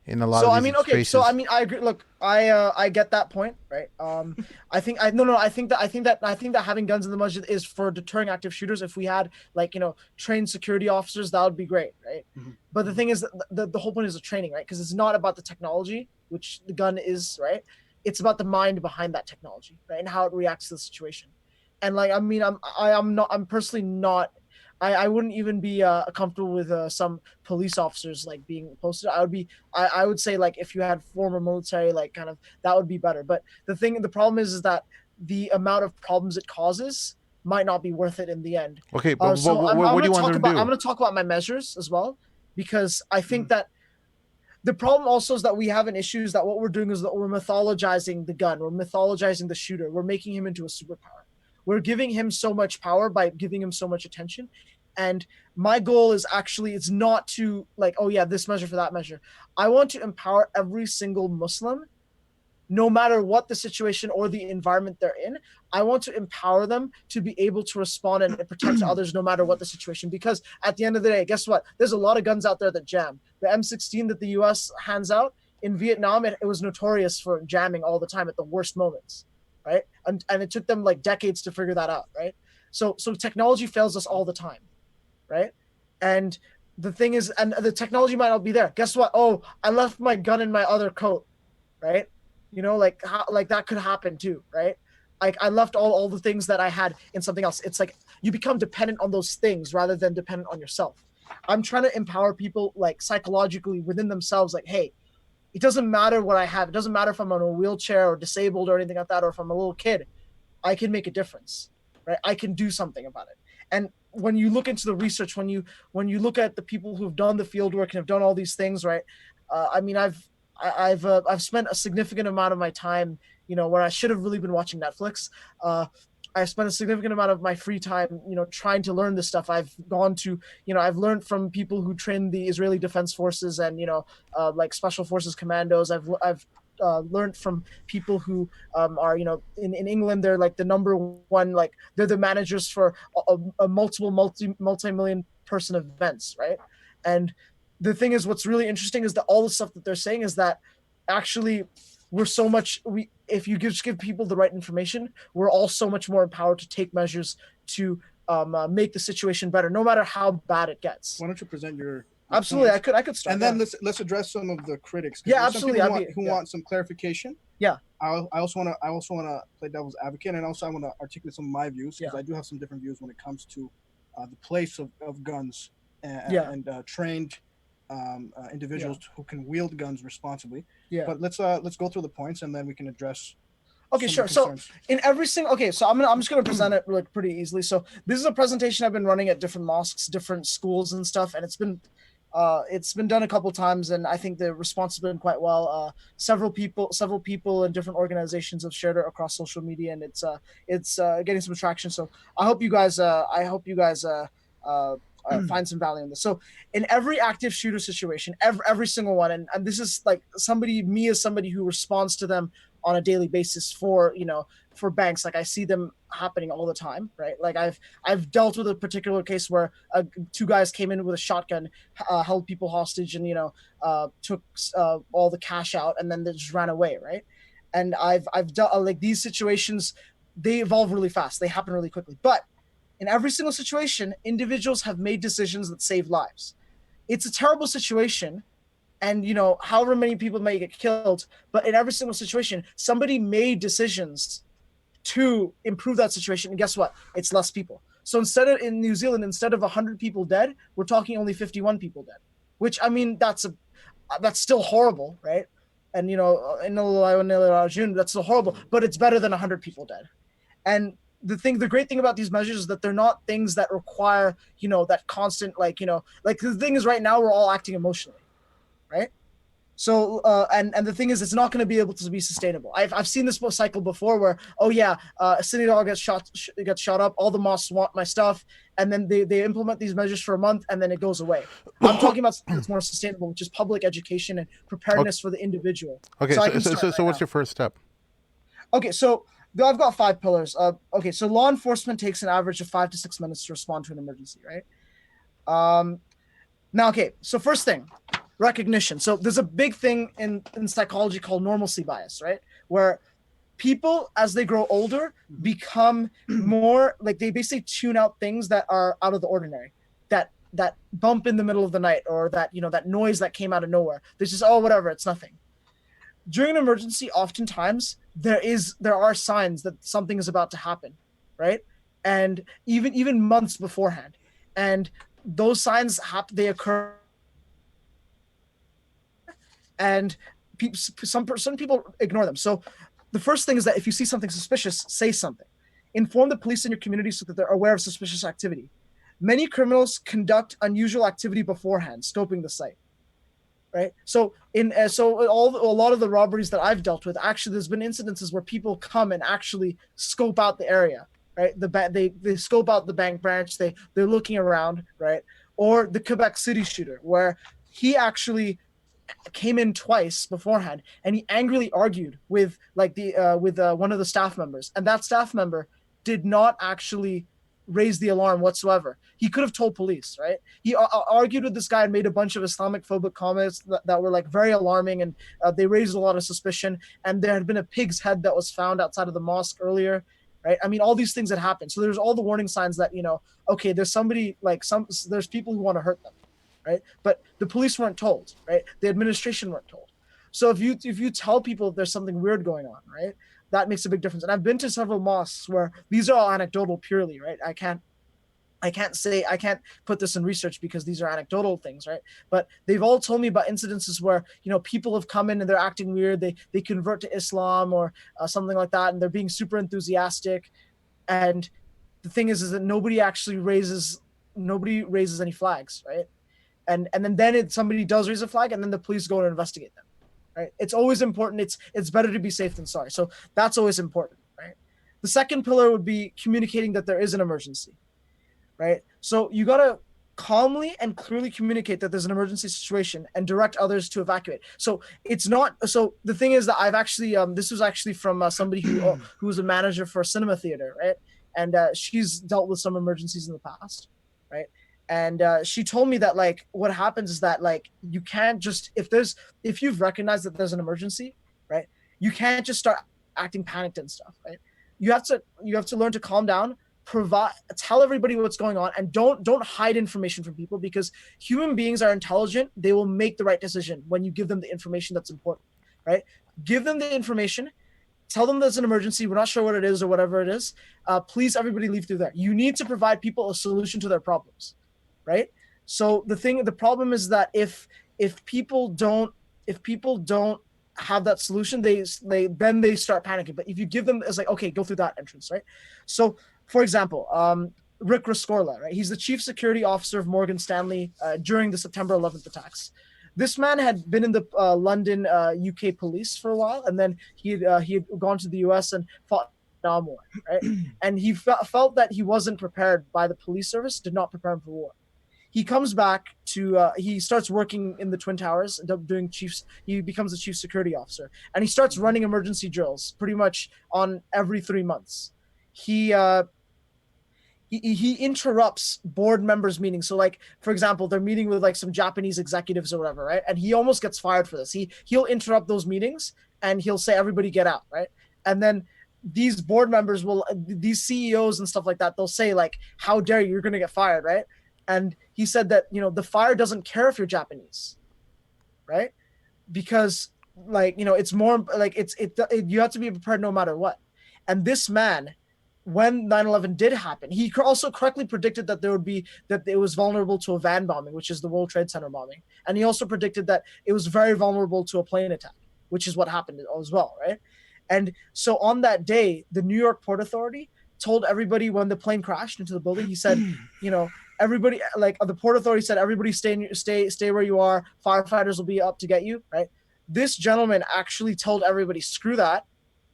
in a lot So of I these mean, okay, spaces. so I mean, I agree. Look, I get that point, right? I think I think that having guns in the masjid is for deterring active shooters. If we had like, you know, trained security officers, that would be great, right? But the thing is, the whole point is the training, right? Because it's not about the technology, which the gun is, right? It's about the mind behind that technology, right, and how it reacts to the situation. And like, I mean, I'm personally not. I wouldn't even be comfortable with some police officers like being posted. I would say like if you had former military, like kind of, that would be better. But the problem is that the amount of problems it causes might not be worth it in the end. Okay, but So what do you want them to do? I'm going to talk about my measures as well, because I think that the problem also is that we have an issue is that what we're doing is that we're mythologizing the gun, we're mythologizing the shooter, we're making him into a superpower. We're giving him so much power by giving him so much attention. And my goal is actually, it's not to like, oh yeah, this measure for that measure. I want to empower every single Muslim, no matter what the situation or the environment they're in. I want to empower them to be able to respond and protect others no matter what the situation. Because at the end of the day, guess what? There's a lot of guns out there that jam. The M16 that the US hands out, in Vietnam, it was notorious for jamming all the time at the worst moments, right? And it took them like decades to figure that out, right? So technology fails us all the time, right? And the thing is, and the technology might not be there. Guess what? Oh, I left my gun in my other coat, right? You know, like like that could happen too, right? Like I left all the things that I had in something else. It's like you become dependent on those things rather than dependent on yourself. I'm trying to empower people like psychologically within themselves, like, hey, it doesn't matter what I have. It doesn't matter if I'm on a wheelchair or disabled or anything like that, or if I'm a little kid. I can make a difference, right? I can do something about it. And when you look into the research, when you look at the people who've done the field work and have done all these things, right? I mean, I've spent a significant amount of my time, you know, where I should have really been watching Netflix. I spent a significant amount of my free time, you know, trying to learn this stuff. I've gone to, you know, I've learned from people who train the Israeli Defense Forces and, you know, like Special Forces commandos. I've learned from people who are, in England, they're like the number one, like they're the managers for a multi-million person events, right? And the thing is, what's really interesting is that all the stuff that they're saying is that actually we're so much we if you just give people the right information, we're all so much more empowered to take measures to make the situation better, no matter how bad it gets. Why don't you present your Absolutely, points? I could start. And then let's address some of the critics. Yeah, there's some absolutely. people who want some clarification. Yeah. I also want to play devil's advocate, and also I want to articulate some of my views, because I do have some different views when it comes to the place of guns and trained individuals who can wield guns responsibly. Yeah. But let's go through the points, and then we can address. Okay, sure. So in every single, so I'm just gonna present it like pretty easily. So this is a presentation I've been running at different mosques, different schools and stuff, and it's been done a couple times, and I think the response has been quite well. Several people and different organizations have shared it across social media, and it's getting some traction. So I hope you guys find some value in this. So in every active shooter situation, every single one, and this is like me as somebody who responds to them on a daily basis for banks, like I see them happening all the time, right? Like I've dealt with a particular case where two guys came in with a shotgun, held people hostage, and took all the cash out, and then they just ran away, right? And I've dealt like these situations, they evolve really fast, they happen really quickly, but in every single situation, individuals have made decisions that save lives. It's a terrible situation, and however many people may get killed, but in every single situation, somebody made decisions to improve that situation, and guess what? It's less people. So in New Zealand, instead of 100 people dead, we're talking only 51 people dead, which, I mean, that's still horrible, right? And that's still horrible, but it's better than 100 people dead. And the great thing about these measures is that they're not things that require that constant like the thing is, right now we're all acting emotionally, right? So and the thing is, it's not going to be able to be sustainable. I've seen this cycle before where a synagogue gets shot up, all the mosques want my stuff, and then they implement these measures for a month, and then it goes away. I'm talking about something that's more sustainable, which is public education and preparedness for the individual. Okay, so what's your first step? Okay, so I've got 5 pillars. Okay, so law enforcement takes an average of 5 to 6 minutes to respond to an emergency, right? Now, okay, so first thing, recognition. So there's a big thing in psychology called normalcy bias, right? Where people, as they grow older, become more like, they basically tune out things that are out of the ordinary, that bump in the middle of the night, or that that noise that came out of nowhere. There's just, oh, whatever, it's nothing. During an emergency, oftentimes there are signs that something is about to happen, right? And even months beforehand, and those signs they occur, and some people ignore them. So the first thing is that if you see something suspicious, say something. Inform the police in your community so that they're aware of suspicious activity. Many criminals conduct unusual activity beforehand, scoping the site. Right. So a lot of the robberies that I've dealt with, actually, there's been incidences where people come and actually scope out the area. Right. They scope out the bank branch. They're looking around. Right. Or the Quebec City shooter, where he actually came in twice beforehand, and he angrily argued with one of the staff members, and that staff member did not actually raise the alarm whatsoever. He could have told police, right? He argued with this guy and made a bunch of Islamic phobic comments that were like very alarming, and they raised a lot of suspicion. And there had been a pig's head that was found outside of the mosque earlier, right? I mean, all these things that happened. So there's all the warning signs that okay, there's somebody there's people who want to hurt them, right? But the police weren't told, right? The administration weren't told. So if you tell people there's something weird going on, right, that makes a big difference. And I've been to several mosques where these are all anecdotal purely, right? I can't put this in research because these are anecdotal things, right? But they've all told me about incidences where people have come in and they're acting weird. They convert to Islam or something like that, and they're being super enthusiastic. And the thing is that nobody raises any flags, right? And then somebody does raise a flag, and then the police go and investigate them. Right? It's always important. It's better to be safe than sorry. So that's always important, right? The second pillar would be communicating that there is an emergency, right? So you gotta calmly and clearly communicate that there's an emergency situation and direct others to evacuate. So it's not. So the thing is that I've actually this was actually from somebody who was a manager for a cinema theater, right? And she's dealt with some emergencies in the past, right? And she told me that like what happens is that like you can't just if you've recognized that there's an emergency, right? You can't just start acting panicked and stuff, right? You have to learn to calm down, tell everybody what's going on, and don't hide information from people, because human beings are intelligent. They will make the right decision when you give them the information that's important, right? Give them the information, tell them there's an emergency, we're not sure what it is or whatever it is. Please, everybody leave through there. You need to provide people a solution to their problems, right? So the problem is that if people don't have that solution, they start panicking. But if you give them, it's like, okay, go through that entrance, right? So for example, Rick Rescorla, right? He's the chief security officer of Morgan Stanley during the September 11th attacks. This man had been in the London UK police for a while, and then he had gone to the US and fought Vietnam War, right? And he felt that he wasn't prepared by the police service, did not prepare him for war. He comes back to he starts working in the Twin Towers, doing chiefs. He becomes the chief security officer, and he starts running emergency drills pretty much on every 3 months. He interrupts board members' meetings. So like, for example, they're meeting with like some Japanese executives or whatever, right? And he almost gets fired for this. He'll interrupt those meetings and he'll say, everybody get out, right? And then these board members these CEOs and stuff like that, they'll say like, how dare you, you're going to get fired, right? And he said that, the fire doesn't care if you're Japanese, right? Because like, it's more like you have to be prepared no matter what. And this man, when 9/11 did happen, he also correctly predicted that that it was vulnerable to a van bombing, which is the World Trade Center bombing. And he also predicted that it was very vulnerable to a plane attack, which is what happened as well, right? And so on that day, the New York Port Authority told everybody when the plane crashed into the building, he said, everybody, like the Port Authority said, everybody stay where you are. Firefighters will be up to get you, right? This gentleman actually told everybody, screw that.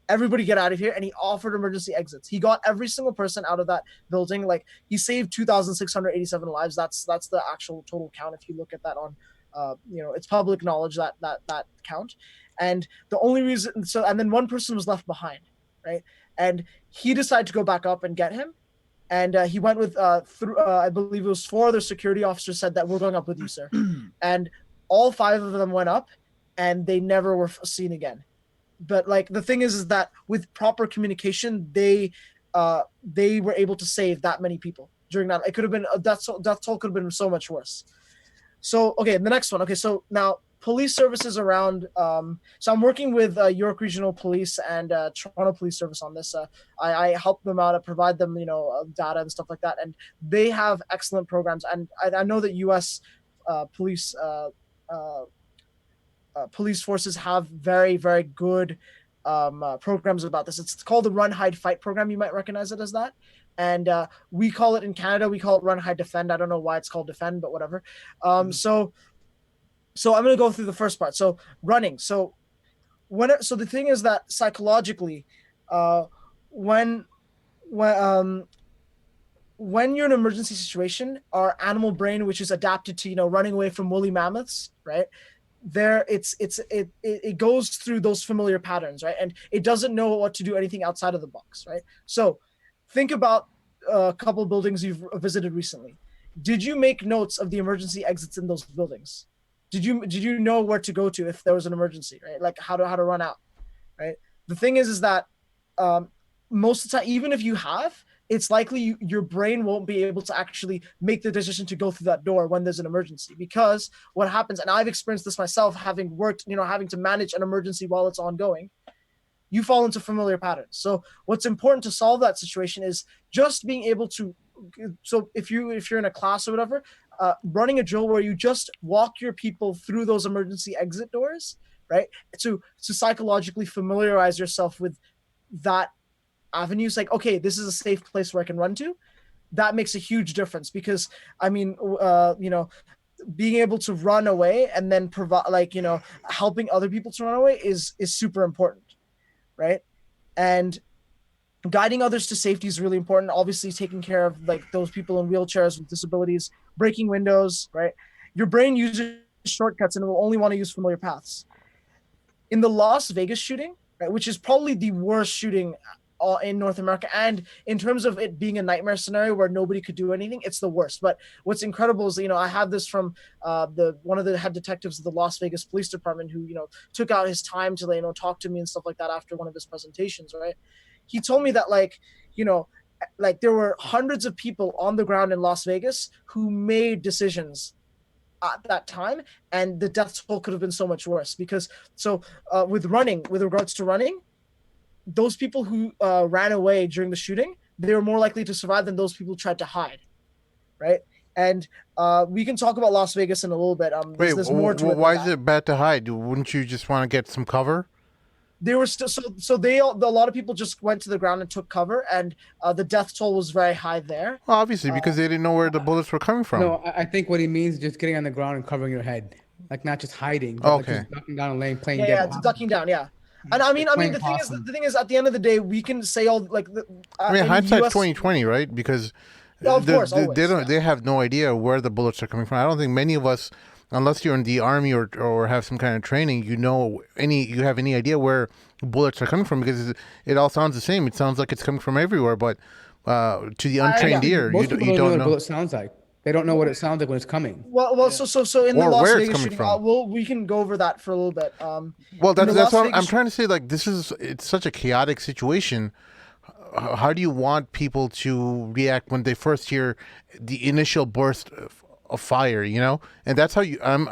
Everybody get out of here. And he offered emergency exits. He got every single person out of that building. Like he saved 2,687 lives. That's the actual total count. If you look at that on, it's public knowledge that count. And the only reason, and then one person was left behind, right? And he decided to go back up and get him. And he went with, I believe it was 4 other security officers said that we're going up with you, sir. And all 5 of them went up and they never were seen again. But like the thing is that with proper communication, they were able to save that many people during that. It could have been death toll could have been so much worse. So okay, the next one. Okay, so now police services around. So I'm working with York Regional Police and Toronto Police Service on this. I help them out. I provide them data and stuff like that, and they have excellent programs. And I know that U.S. Police. Police forces have very, very good programs about this. It's called the Run, Hide, Fight program. You might recognize it as that. And we call it in Canada, we call it Run, Hide, Defend. I don't know why it's called Defend, but whatever. So I'm going to go through the first part. So running. So the thing is that psychologically, when you're in an emergency situation, our animal brain, which is adapted to running away from woolly mammoths, right? It goes through those familiar patterns, right? And it doesn't know what to do anything outside of the box, right? So think about a couple of buildings you've visited recently. Did you make notes of the emergency exits in those buildings? Did you know where to go to if there was an emergency, right? Like how to run out, right? The thing is that most of the time, even if you have, it's likely your brain won't be able to actually make the decision to go through that door when there's an emergency. Because what happens, and I've experienced this myself, having worked, having to manage an emergency while it's ongoing, you fall into familiar patterns. So what's important to solve that situation is just being able to, so if you're in a class or whatever, running a drill where you just walk your people through those emergency exit doors, right? To psychologically familiarize yourself with that avenues, like, okay, this is a safe place where I can run to. That makes a huge difference, because I mean, being able to run away and then provide, helping other people to run away is super important, right? And guiding others to safety is really important. Obviously, taking care of those people in wheelchairs with disabilities, breaking windows, right? Your brain uses shortcuts and it will only want to use familiar paths. In the Las Vegas shooting, right, which is probably the worst shooting in North America, and in terms of it being a nightmare scenario where nobody could do anything, it's the worst. But what's incredible is, I have this from the one of the head detectives of the Las Vegas Police Department, who took out his time to talk to me and stuff like that after one of his presentations. Right, he told me that like there were hundreds of people on the ground in Las Vegas who made decisions at that time, and the death toll could have been so much worse. Because with regards to running, those people who ran away during the shooting, they were more likely to survive than those people who tried to hide, right? And we can talk about Las Vegas in a little bit. Wait, There's more to it than why is that. it bad to hide? Wouldn't you just want to get some cover? They were still a lot of people just went to the ground and took cover, and the death toll was very high there. Well, obviously, because they didn't know where the bullets were coming from. No, I think what he means is just getting on the ground and covering your head, like not just hiding, but like Okay. just ducking down and laying, playing Yeah, dead. yeah, it's ducking down. Yeah, and I mean, Playing the possum. thing is, at the end of the day, we can say all like the. I mean, in hindsight's US 20/20, right? Because Yeah, of course, they always, don't. yeah. They have no idea where the bullets are coming from. I don't think many of us, unless you're in the army or have some kind of training, you have any idea where bullets are coming from, because it all sounds the same. It sounds like it's coming from everywhere, but to the untrained ear, Most people you don't know what don't a know. bullet sounds like. They don't know what it sounds like when it's coming. Well, so in the Or Las where it's Vegas coming shooting, from. we can go over that for a little bit. Well, in the that's Las what Vegas I'm trying to say. Like, it's such a chaotic situation. How do you want people to react when they first hear the initial burst of fire? And that's how I'm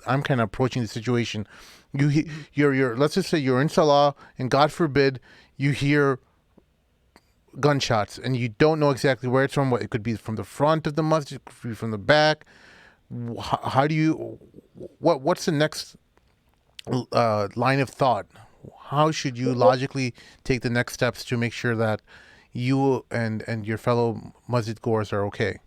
kind of approaching the situation. You're let's just say you're in Salah, and God forbid you hear gunshots, and you don't know exactly where it's from. It could be from the front of the masjid, it could be from the back. How do you? What's the next line of thought? How should you logically take the next steps to make sure that you and your fellow masjid goers are okay?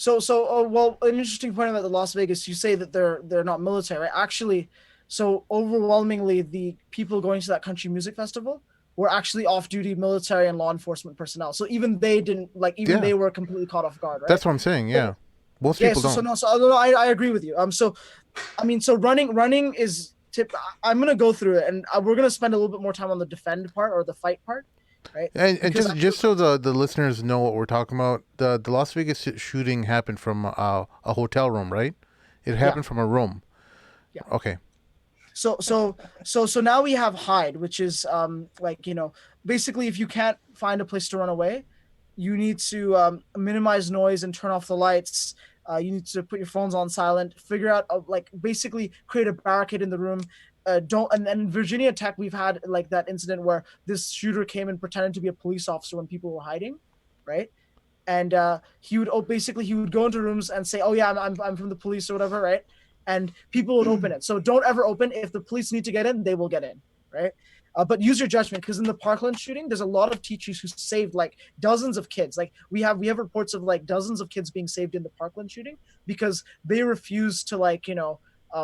Well, an interesting point about the Las Vegas. You say that they're not military, right? Actually, so overwhelmingly, the people going to that country music festival were actually off-duty military and law enforcement personnel. So even they didn't even Yeah, they were completely caught off guard, right? that's what I'm saying. Yeah, most Yeah. people don't. I agree with you. So running is tip. I'm gonna go through it, and we're gonna spend a little bit more time on the defend part or the fight part, right? And Because just so the listeners know what we're talking about, the Las Vegas shooting happened from a hotel room, right? It happened from a room. Yeah. Okay. So now we have hide, which is basically, if you can't find a place to run away, you need to minimize noise and turn off the lights. You need to put your phones on silent, figure out basically create a barricade in the room. Don't and in Virginia Tech, we've had like that incident where this shooter came and pretended to be a police officer when people were hiding, right? And he would go into rooms and say, "Oh yeah, I'm from the police," or whatever, right? And people would open it. So don't ever open. If the police need to get in, they will get in, right? But use your judgment, because in the Parkland shooting, there's a lot of teachers who saved like dozens of kids. Like we have reports of like dozens of kids being saved in the Parkland shooting because they refused to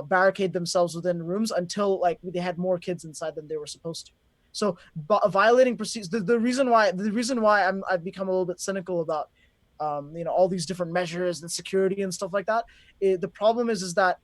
barricade themselves within rooms until like they had more kids inside than they were supposed to. So violating procedures. The reason why I've become a little bit cynical about all these different measures and security and stuff like that. The problem is that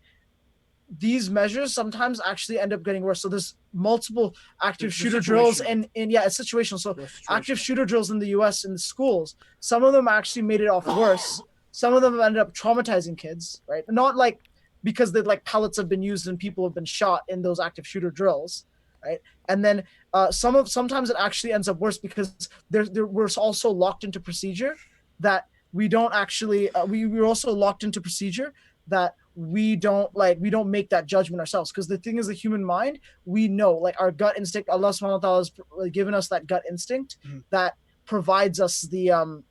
these measures sometimes actually end up getting worse. So there's multiple active shooter drills and it's situational. So active shooter drills in the US in the schools, some of them actually made it off worse. Some of them ended up traumatizing kids, right? Not like because pellets have been used and people have been shot in those active shooter drills, right? And then sometimes it actually ends up worse because we're also locked into procedure that we don't actually we're also locked into procedure that we don't make that judgment ourselves, because the thing is, the human mind, we know, like, our gut instinct, Allah subhanahu wa ta'ala has given us that gut instinct that provides us the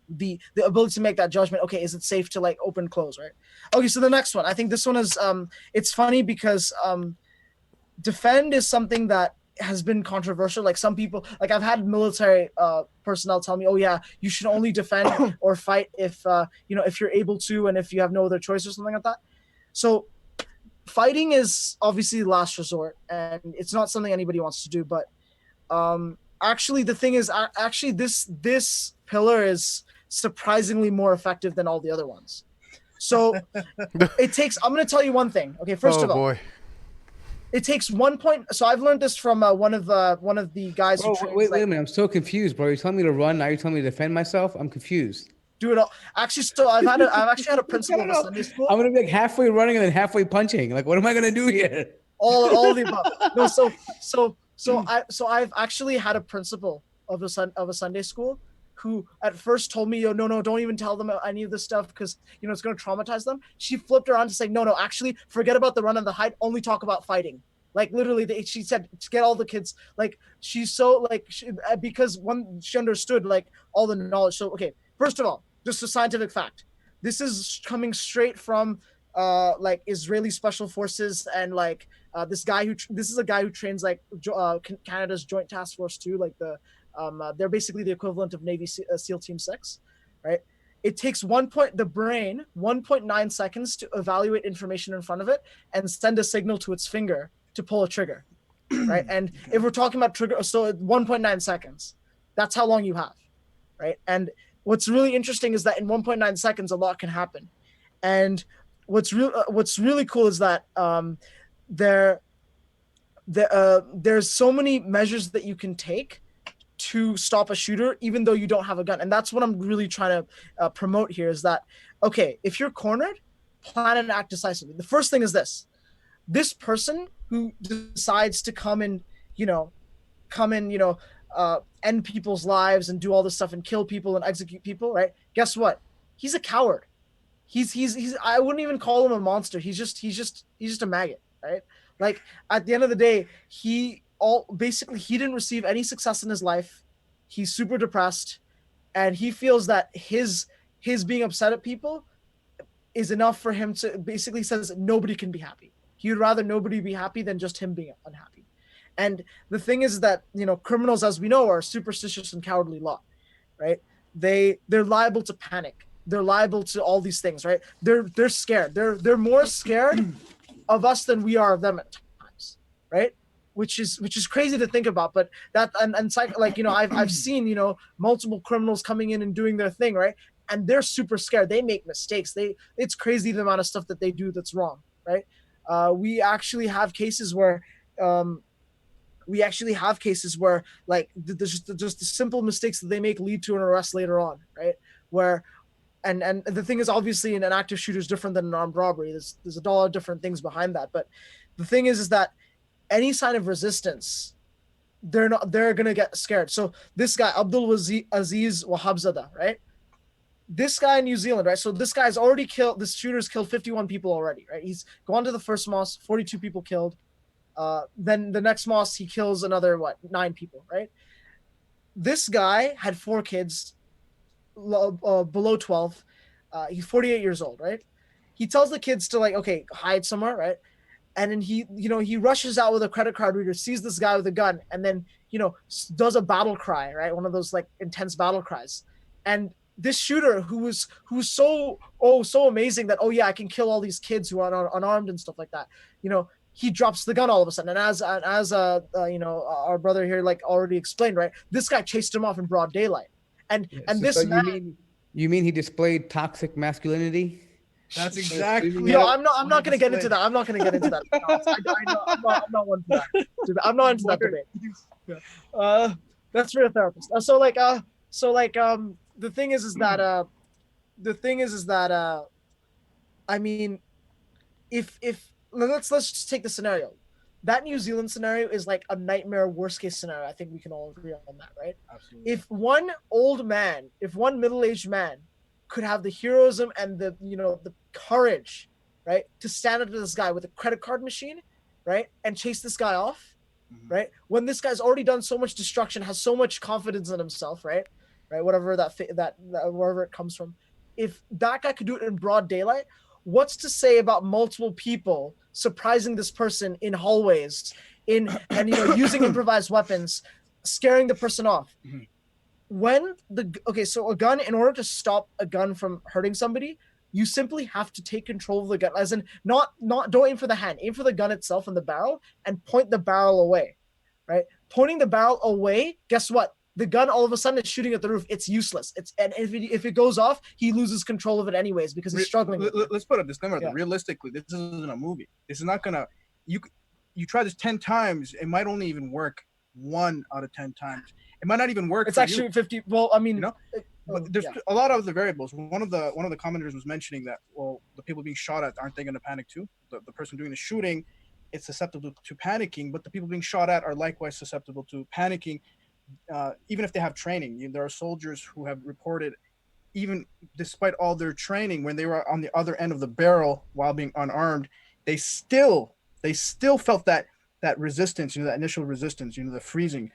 the ability to make that judgment. Okay, is it safe to like open close, right? Okay, so the next one, I think this one is it's funny because defend is something that has been controversial. Like some people, like I've had military personnel tell me, "Oh yeah, you should only defend or fight if if you're able to and if you have no other choice," or something like that. So fighting is obviously the last resort, and it's not something anybody wants to do. But actually, the thing is, actually this pillar is surprisingly more effective than all the other ones. So it takes, I'm going to tell you one thing. Okay, first Oh of all, boy. it takes 1 point. So I've learned this from one of the guys who Bro, trains, wait like, a minute. I'm so confused, bro. You're telling me to run. Now you're telling me to defend myself. I'm confused. do it all. Actually, so I've actually had a principal of a No. Sunday school. I'm gonna be like halfway running and then halfway punching. Like, what am I gonna do here? All of the above. No, I've actually had a principal of a Sunday school who at first told me, no, don't even tell them any of this stuff because it's going to traumatize them. She flipped around to say, no, actually, forget about the run and the hide. Only talk about fighting. Like literally, she said to get all the kids. Like she's so like because she understood like all the knowledge. So okay, first of all, just a scientific fact. This is coming straight from like Israeli special forces and like this is a guy who trains like Canada's Joint Task Force 2, like they're basically the equivalent of Navy SEAL Team 6, right? It takes the brain 1.9 seconds to evaluate information in front of it and send a signal to its finger to pull a trigger, right? And if we're talking about trigger, so 1.9 seconds, that's how long you have, right? And what's really interesting is that in 1.9 seconds, a lot can happen. And what's really cool is that there's so many measures that you can take to stop a shooter, even though you don't have a gun. And that's what I'm really trying to promote here is that, okay, if you're cornered, plan and act decisively. The first thing is this person who decides to come and, end people's lives and do all this stuff and kill people and execute people, right? Guess what? He's a coward. He's I wouldn't even call him a monster. He's just a maggot, right? Like at the end of the day, he didn't receive any success in his life. He's super depressed, and he feels that his being upset at people is enough for him to basically says nobody can be happy. He would rather nobody be happy than just him being unhappy. And the thing is that criminals, as we know, are a superstitious and cowardly lot, right? They're liable to panic. They're liable to all these things, right? They're scared. They're more scared of us than we are of them at times, right? Which is crazy to think about, but that and like I've seen multiple criminals coming in and doing their thing, right? And they're super scared. They make mistakes. It's crazy the amount of stuff that they do that's wrong, right? We actually have cases where like just the simple mistakes that they make lead to an arrest later on, right? Where and the thing is, obviously, an active shooter is different than an armed robbery. There's a lot of different things behind that, but the thing is that any sign of resistance, they're gonna get scared. So this guy Abdul Aziz Wahabzada, right? This guy in New Zealand, right? So this guy's already killed. This shooter's killed 51 people already, right? He's gone to the first mosque, 42 people killed. Then the next mosque, he kills another 9 people, right? This guy had 4 kids below 12. He's 48 years old, right? He tells the kids to hide somewhere, right? And then he rushes out with a credit card reader, sees this guy with a gun, and then does a battle cry, right? One of those intense battle cries. And this shooter who was so amazing that I can kill all these kids who are unarmed and stuff like that. He drops the gun all of a sudden, and as our brother here already explained, right? This guy chased him off in broad daylight, and this man. You mean he displayed toxic masculinity? That's exactly. No, I'm not going to get into that. I'm not going to get into that. I know, I'm not one for that. I'm not into that debate. That's for a therapist. The thing is that I mean, if let's just take the scenario. That New Zealand scenario is like a nightmare, worst case scenario. I think we can all agree on that, right? Absolutely. If one middle-aged man could have the heroism and the courage, right, to stand up to this guy with a credit card machine, right, and chase this guy off, right, when this guy's already done so much destruction, has so much confidence in himself, right, whatever that wherever it comes from, if that guy could do it in broad daylight, what's to say about multiple people surprising this person in hallways, and using improvised weapons, scaring the person off? So a gun, in order to stop a gun from hurting somebody, you simply have to take control of the gun, as in don't aim for the hand, aim for the gun itself and the barrel, and point the barrel away, right? Pointing the barrel away, guess what? the gun all of a sudden is shooting at the roof. It's useless. And if it goes off, he loses control of it anyways because he's struggling. Let's put a disclaimer. Yeah. Realistically, this isn't a movie. This is not gonna. You try this 10 times, it might only even work 1 out of 10 times. It might not even work. It's actually 50. Well, I mean, but there's a lot of the variables. One of the commenters was mentioning that, well, the people being shot at, aren't they going to panic too? The person doing the shooting is susceptible to panicking, but the people being shot at are likewise susceptible to panicking, even if they have training. There are soldiers who have reported, even despite all their training, when they were on the other end of the barrel while being unarmed, they still felt that resistance, that initial resistance, the freezing,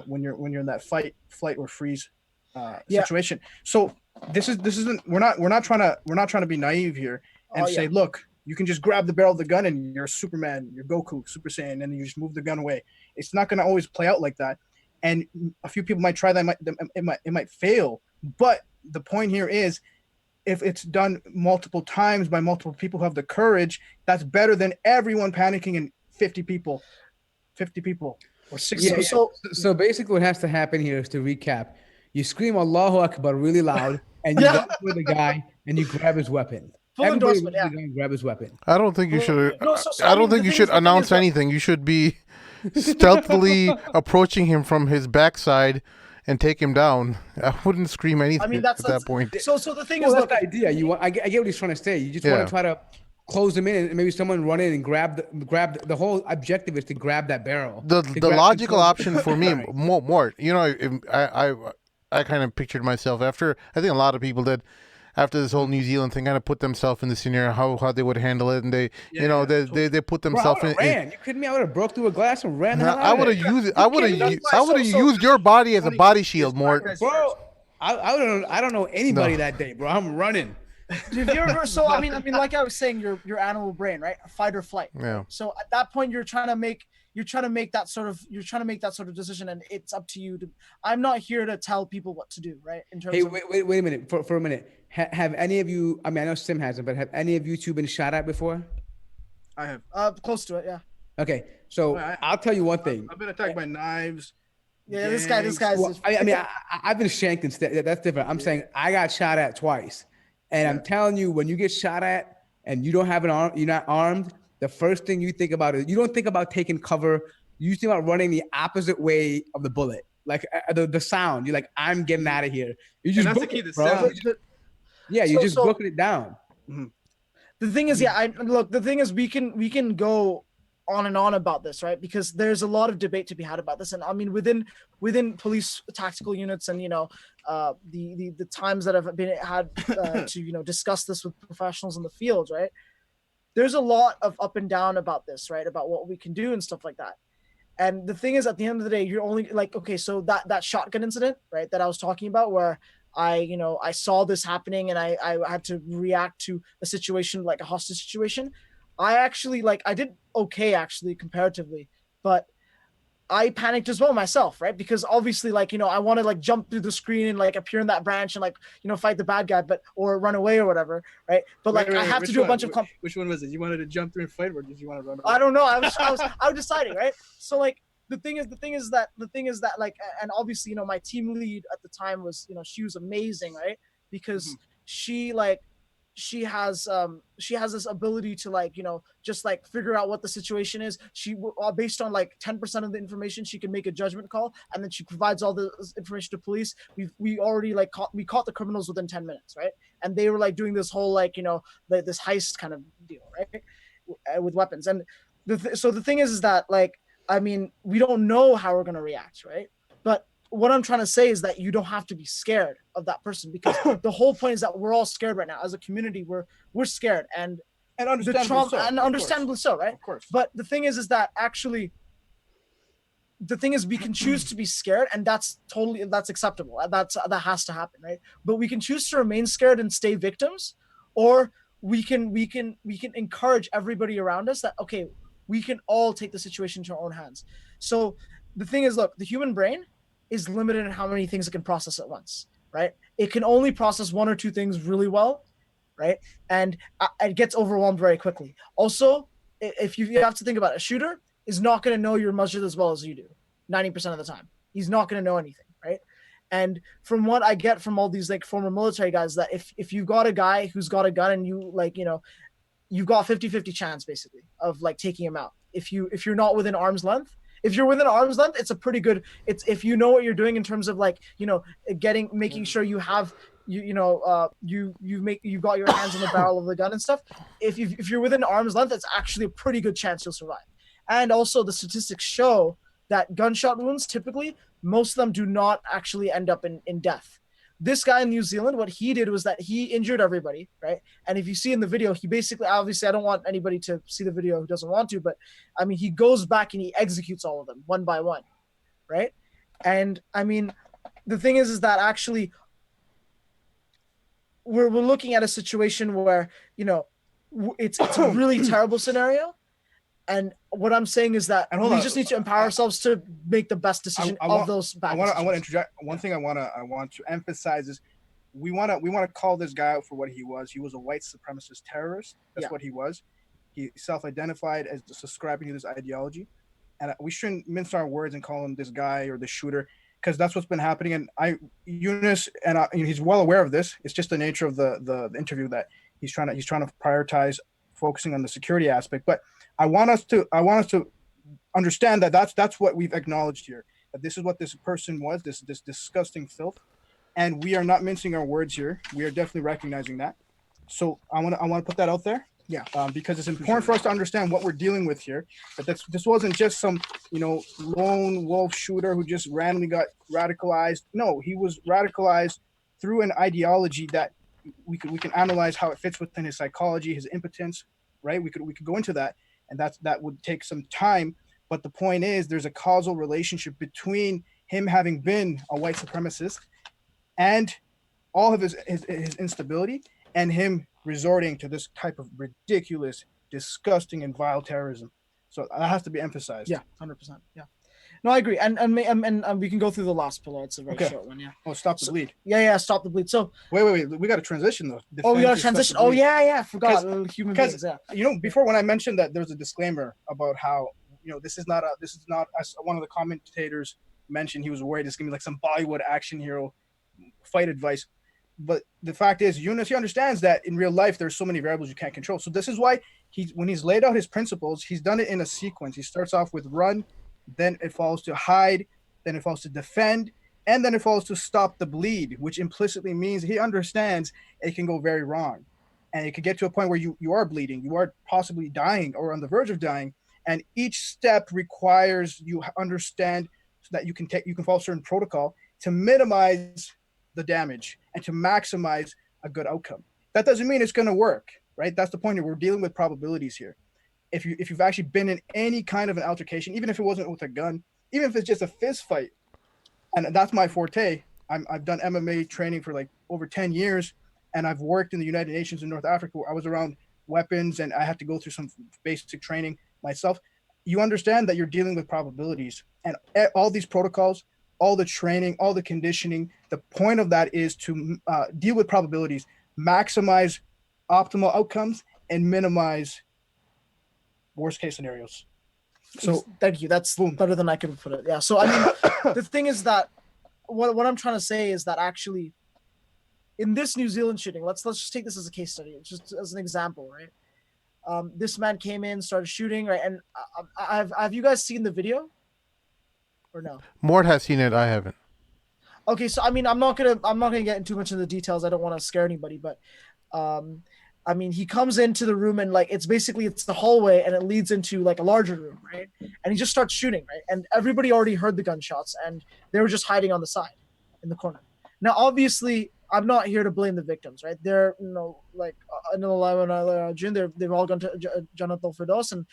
when you're in that fight, flight, or freeze situation. So this isn't. We're not trying to be naive here and say, look, you can just grab the barrel of the gun and you're Superman, you're Goku, Super Saiyan, and you just move the gun away. It's not going to always play out like that. And a few people might try that. It might fail. But the point here is, if it's done multiple times by multiple people who have the courage, that's better than everyone panicking and 50 people or 60. Yeah, so basically what has to happen here is, to recap, you scream Allahu Akbar really loud and you go for the guy and you grab his weapon. Full Everybody endorsement, runs the gun and grab his weapon. I don't think you should. No, I don't think you should announce anything. You should be stealthily approaching him from his backside and take him down. I wouldn't scream anything. I mean, at that point. So the thing Well, is, that's the idea. I get what he's trying to say. You just want to try to close them in, and maybe someone run in and grab the whole objective is to grab that barrel. The logical option for me, more, I kind of pictured myself after. I think a lot of people did. After this whole New Zealand thing, kind of put themselves in the scenario how they would handle it, and they put themselves in. Ran. You kidding me? I would have broke through a glass and ran. I would have used it. I would have used your body as a body shield, Mort. Bro, I don't know anybody that day, bro. I'm running. So I mean, like I was saying, your animal brain, right? Fight or flight. Yeah. So at that point, you're trying to make that sort of decision, and it's up to you to. I'm not here to tell people what to do, right? In terms of, wait a minute. For a minute, have any of you? I mean, I know Sim hasn't, but have any of you two been shot at before? I have. Close to it, yeah. Okay, so I'll tell you one thing. I've been attacked by knives. Yeah, this guy's. Well, I've been shanked instead. That's different. I'm saying I got shot at twice, and I'm telling you, when you get shot at and you don't have an arm, you're not armed. The first thing you think about is, you don't think about taking cover. You think about running the opposite way of the bullet, like the sound. You're like, I'm getting out of here. You just that's the key. The sound. You just booking it down. The thing is, the thing is, we can go on and on about this, right? Because there's a lot of debate to be had about this, and I mean, within police tactical units, and the times that have been had to discuss this with professionals in the field, right? There's a lot of up and down about this, right? About what we can do and stuff like that. And the thing is, at the end of the day, you're only like, okay, so that shotgun incident, right, that I was talking about, where I saw this happening and I had to react to a situation like a hostage situation. I actually I did okay actually comparatively, but I panicked as well myself, right? Because obviously, I want to jump through the screen and appear in that branch and fight the bad guy, or run away or whatever, right? But I have to do a bunch of. Which one was it? You wanted to jump through and fight, or did you want to run away? I don't know. I was deciding, right? So the thing is that and obviously my team lead at the time was she was amazing, right? Because she has this ability to just figure out what the situation is. She based on 10% of the information, she can make a judgment call, and then she provides all the information to police. We already caught the criminals within 10 minutes, right? And they were doing this whole this heist kind of deal, right, with weapons. And so the thing is that I mean, we don't know how we're gonna react, right? But what I'm trying to say is that you don't have to be scared of that person, because the whole point is that we're all scared right now as a community. We're scared, and understandably so, right? Of course. But the thing is that actually, the thing is, we can choose to be scared, and that's acceptable. That has to happen, right? But we can choose to remain scared and stay victims, or we can encourage everybody around us that, okay, we can all take the situation into our own hands. So the thing is, look, the human brain is limited in how many things it can process at once, right? It can only process one or two things really well, right? And it gets overwhelmed very quickly. Also, if you have to think about it, a shooter is not going to know your masjid as well as you do 90% of the time. He's not going to know anything, right? And from what I get from all these like former military guys, that if you got a guy who's got a gun and you like, you've got 50-50 chance basically of like taking him out. If you're not within arm's length. If you're within arm's length, it's a pretty good. It's if you know what you're doing in terms of like making sure you have you've got your hands on the barrel of the gun and stuff. If you're within arm's length, it's actually a pretty good chance you'll survive. And also the statistics show that gunshot wounds typically most of them do not actually end up in death. This guy in New Zealand, what he did was that he injured everybody, right? And if you see in the video, he basically, obviously, I don't want anybody to see the video who doesn't want to, but I mean, he goes back and he executes all of them one by one, right? And I mean, the thing is that actually we're looking at a situation where, it's a really terrible scenario. And what I'm saying is that we just need to empower ourselves to make the best decision of those bad decisions. I want to interject. One thing I want to emphasize is we want to call this guy out for what he was. He was a white supremacist terrorist. That's what he was. He self-identified as subscribing to this ideology, and we shouldn't mince our words and call him this guy or this shooter, because that's what's been happening. And Yunus, he's well aware of this. It's just the nature of the interview that he's trying to prioritize focusing on the security aspect, but I want us to understand that that's what we've acknowledged here. That this is what this person was, this disgusting filth, and we are not mincing our words here. We are definitely recognizing that. So I want to put that out there. Yeah. Because it's important for us to understand what we're dealing with here. That this wasn't just some lone wolf shooter who just randomly got radicalized. No, he was radicalized through an ideology that we can analyze how it fits within his psychology, his impotence. Right? We could go into that. And that would take some time. But the point is, there's a causal relationship between him having been a white supremacist and all of his instability and him resorting to this type of ridiculous, disgusting, and vile terrorism. So that has to be emphasized. Yeah, 100%. Yeah. No, I agree. And we can go through the last pillar. It's a very short one. Yeah. Oh, stop the bleed. Yeah. Stop the bleed. So wait. We got to transition though. We got to transition. Oh yeah. Forgot human beings. Yeah. Before when I mentioned that there's a disclaimer about how this is not as one of the commentators mentioned, he was worried it's gonna be like some Bollywood action hero fight advice. But the fact is, Yunus, he understands that in real life there's so many variables you can't control. So this is why when he's laid out his principles, he's done it in a sequence. He starts off with run. Then it falls to hide, then it falls to defend, and then it falls to stop the bleed, which implicitly means he understands it can go very wrong. And it could get to a point where you are bleeding, you are possibly dying or on the verge of dying. And each step requires you understand so that you can follow a certain protocol to minimize the damage and to maximize a good outcome. That doesn't mean it's going to work, right? That's the point here. We're dealing with probabilities here. If you've actually been in any kind of an altercation, even if it wasn't with a gun, even if it's just a fist fight, and that's my forte. I've done MMA training for like over 10 years, and I've worked in the United Nations in North Africa where I was around weapons and I had to go through some basic training myself. You understand that you're dealing with probabilities, and all these protocols, all the training, all the conditioning, the point of that is to deal with probabilities, maximize optimal outcomes, and minimize worst case scenarios. So thank you. That's better than I could put it. Yeah. So I mean, the thing is that what I'm trying to say is that actually in this New Zealand shooting, let's just take this as a case study, just as an example, right? This man came in, started shooting, right? And have you guys seen the video or no? Mort has seen it. I haven't. Okay. So, I mean, I'm not going to get into too much of the details. I don't want to scare anybody, but, I mean, he comes into the room and like, it's the hallway and it leads into like a larger room, right? And he just starts shooting, right? And everybody already heard the gunshots and they were just hiding on the side in the corner. Now, obviously, I'm not here to blame the victims, right? They're, like, they've all gone to Jannat al-Firdaus and,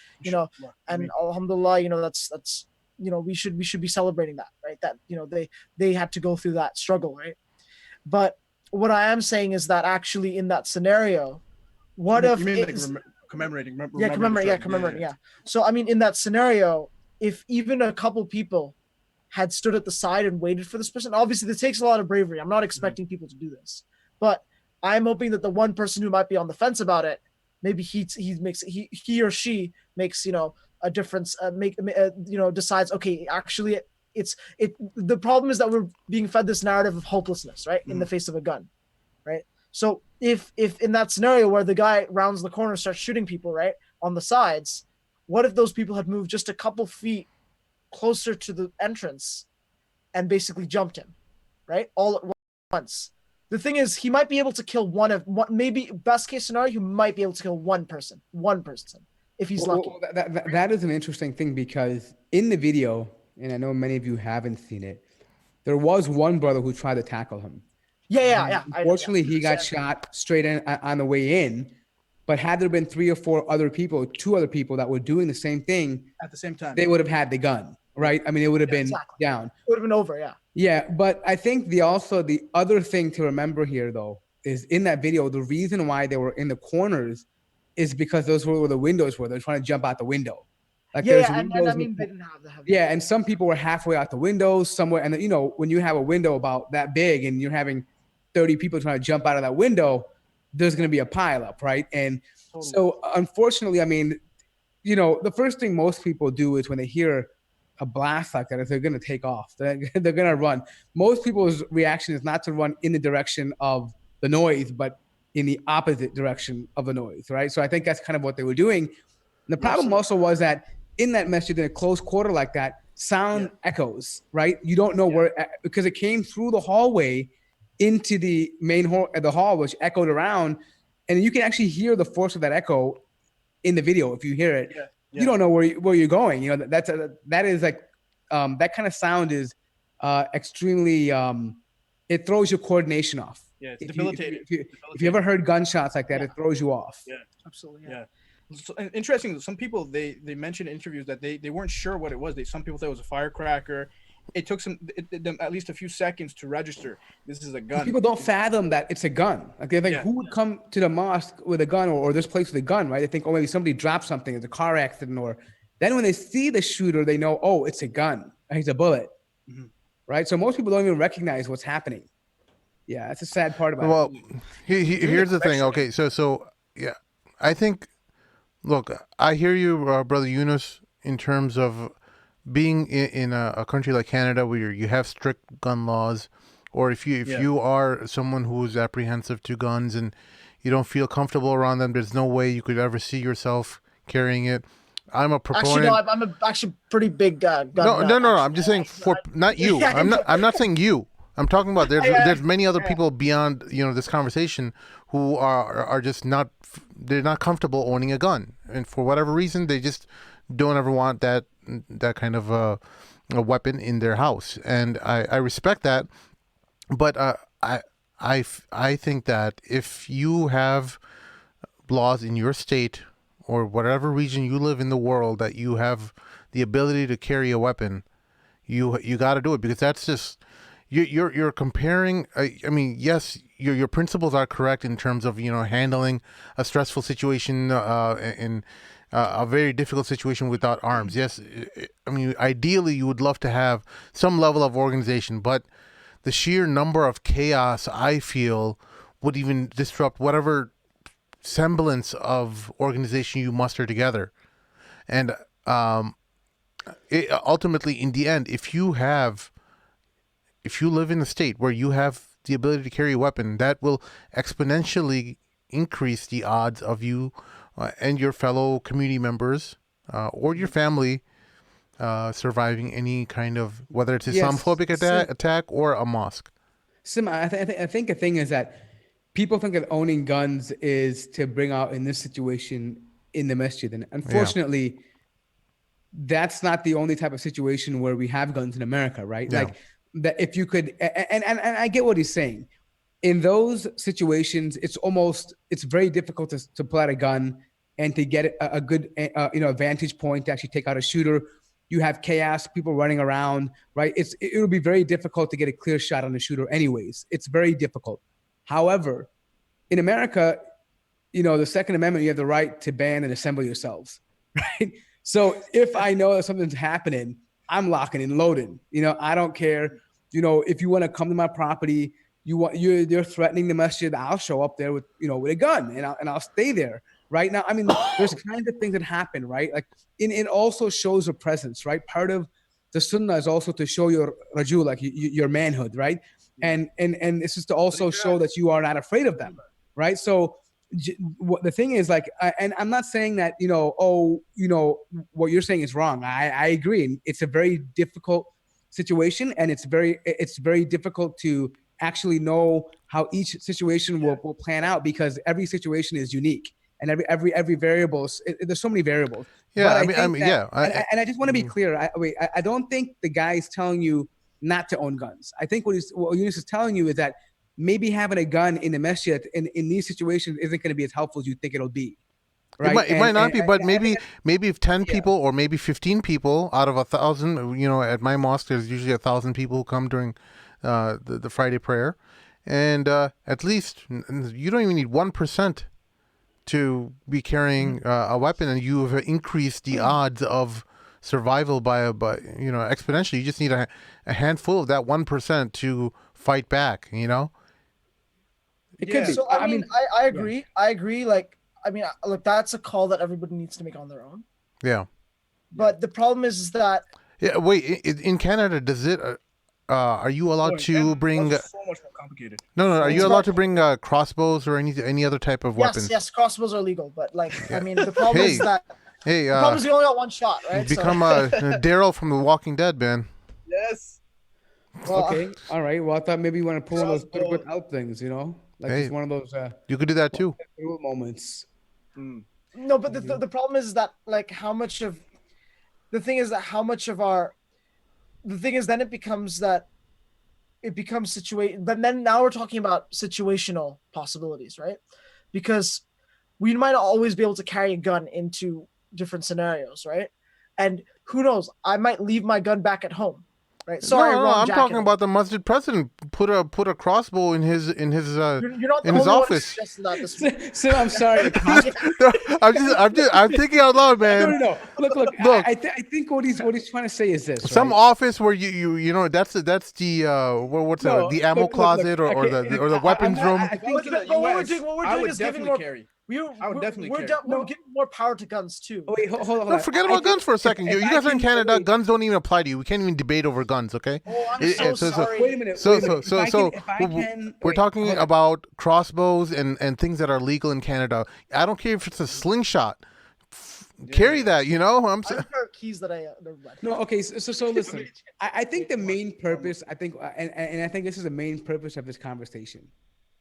and alhamdulillah, that's, we should be celebrating that, right? That, they had to go through that struggle, right? But what I am saying is that actually in that scenario, commemorating? Commemorating. Yeah. So, I mean, in that scenario, if even a couple people had stood at the side and waited for this person, obviously this takes a lot of bravery. I'm not expecting people to do this, but I'm hoping that the one person who might be on the fence about it, maybe he or she makes, a difference, decides, okay, actually The problem is that we're being fed this narrative of hopelessness, right, in the face of a gun, right? So if in that scenario where the guy rounds the corner, starts shooting people, right, on the sides, what if those people had moved just a couple feet closer to the entrance and basically jumped him, right, all at once? The thing is, he might be able to kill maybe best case scenario, he might be able to kill one person if he's lucky. Well, that is an interesting thing, because in the video, and I know many of you haven't seen it, there was one brother who tried to tackle him. Yeah. Unfortunately, he got shot straight in on the way in. But had there been 3 or 4 other people, 2 other people that were doing the same thing at the same time, they would have had the gun, right? I mean, it would have been down. It would have been over, yeah. Yeah, but I think the other thing to remember here, though, is in that video, the reason why they were in the corners is because those were where the windows were. They're trying to jump out the window. Like and I mean, they didn't have the heavy. Yeah, and some people were halfway out the window somewhere. And, you know, when you have a window about that big and you're having 30 people trying to jump out of that window, there's going to be a pileup, right? And so, unfortunately, I mean, you know, the first thing most people do is when they hear a blast like that is they're going to take off. They're going to run. Most people's reaction is not to run in the direction of the noise, but in the opposite direction of the noise, right? So I think that's kind of what they were doing. And the problem also was that in that masjid, in a close quarter like that, sound echoes, right? You don't know where, because it came through the hallway into the main hall, the hall, which echoed around, and you can actually hear the force of that echo in the video. If you hear it, you don't know where you're going. You know, that is like that kind of sound is extremely. It throws your coordination off. Yeah, it's debilitating. If you ever heard gunshots like that, it throws you off. Yeah, absolutely. Yeah. So, interesting. Some people they mentioned in interviews that they weren't sure what it was. Some people thought it was a firecracker. It took them at least a few seconds to register this is a gun. People don't fathom that it's a gun. Like they think, who would come to the mosque with a gun or this place with a gun, right? They think, oh, maybe somebody dropped something, it's a car accident, or then when they see the shooter, they know, oh, it's a gun. It's a bullet, right? So most people don't even recognize what's happening. Yeah, that's a sad part about it. Well, here's the thing. Okay, so yeah, I think. Look, I hear you, brother Yunus, in terms of being in a country like Canada where you have strict gun laws, or if you are someone who's apprehensive to guns and you don't feel comfortable around them, there's no way you could ever see yourself carrying it. I'm a proponent. Actually, no, I'm actually pretty big gun. No. I'm just saying not you. Yeah, I'm not saying you. I'm talking about there's many other people beyond this conversation who are just they're not comfortable owning a gun, and for whatever reason they just don't ever want that kind of a weapon in their house, and I respect that, but I think that if you have laws in your state or whatever region you live in the world that you have the ability to carry a weapon, you got to do it, because that's just. You're comparing. I mean, yes, your principles are correct in terms of handling a stressful situation in a very difficult situation without arms. Yes, I mean, ideally you would love to have some level of organization, but the sheer number of chaos I feel would even disrupt whatever semblance of organization you muster together, and ultimately, in the end, if you live in a state where you have the ability to carry a weapon, that will exponentially increase the odds of you and your fellow community members or your family surviving any kind of, whether it's Islamophobic attack or a mosque. Sim, I think the thing is that people think that owning guns is to bring out, in this situation, in the masjid. And unfortunately, that's not the only type of situation where we have guns in America, right? Yeah. Like, that if you could, and I get what he's saying. In those situations, it's very difficult to pull out a gun and to get a good vantage point to actually take out a shooter. You have chaos, people running around, right? It would be very difficult to get a clear shot on the shooter anyways. It's very difficult. However, in America, the Second Amendment, you have the right to ban and assemble yourselves, right? So if I know that something's happening, I'm locking and loading. I don't care. If you want to come to my property, you're threatening the masjid, I'll show up there with a gun and I'll stay there. Right now, I mean, there's kinds of things that happen, right? Like, it also shows a presence, right? Part of the sunnah is also to show your rajul, like your manhood, right? And this is to also show that you are not afraid of them, right? So the thing is, like, and I'm not saying that, what you're saying is wrong. I agree. It's a very difficult situation, and it's very difficult to actually know how each situation will plan out, because every situation is unique, and every variable there's so many variables. Yeah, But I mean, yeah. I just want to be clear. I don't think the guy is telling you not to own guns. I think what Yunus is telling you is that maybe having a gun in the masjid in these situations isn't going to be as helpful as you think it'll be. Right? It might not be, but maybe if 10 Yeah. people or maybe 15 people out of 1,000, at my mosque there's usually 1,000 people who come during the Friday prayer, and at least you don't even need 1% to be carrying a weapon, and you have increased the odds of survival by exponentially. You just need a handful of that 1% to fight back. It could be. So I mean, I agree. Yeah. I agree. Like, I mean, look, that's a call that everybody needs to make on their own. Yeah. But the problem is that. Yeah. Wait. In Canada, does it? Are you allowed to bring? So much more complicated. No. Are you allowed to bring crossbows or any other type of weapons? Yes, crossbows are legal, but I mean, the problem is that. Hey, the problem is you only got one shot, right? Become Daryl from The Walking Dead, man. Yes. Well, okay. All right. Well, I thought maybe you want to pull one of those without things, like it's one of those. You could do that too. Moments. No, but the problem is that how much of our the thing is then it becomes situation, but then now we're talking about situational possibilities, right? Because we might not always be able to carry a gun into different scenarios, right? And who knows, I might leave my gun back at home, right? Sorry, no, wrong I'm jacket. talking about the Masjid president put a crossbow in his You're not the in his only one office. that this So I'm sorry. I'm thinking out loud, man. No. Look. I think what he's trying to say is this. Some right? office where that's the the ammo closet or the weapons room. I think what we're doing is giving more. I would definitely carry. We're giving more power to guns too. Wait, hold on. No, forget about guns for a second. You guys are in Canada. Guns don't even apply to you. We can't even debate over guns, okay? Oh, I'm so sorry. Wait a minute. We're talking about crossbows and things that are legal in Canada. I don't care if it's a slingshot. Carry that, I'm there are keys that I never mind. No, okay. So listen. I think the main purpose, I think this is the main purpose of this conversation,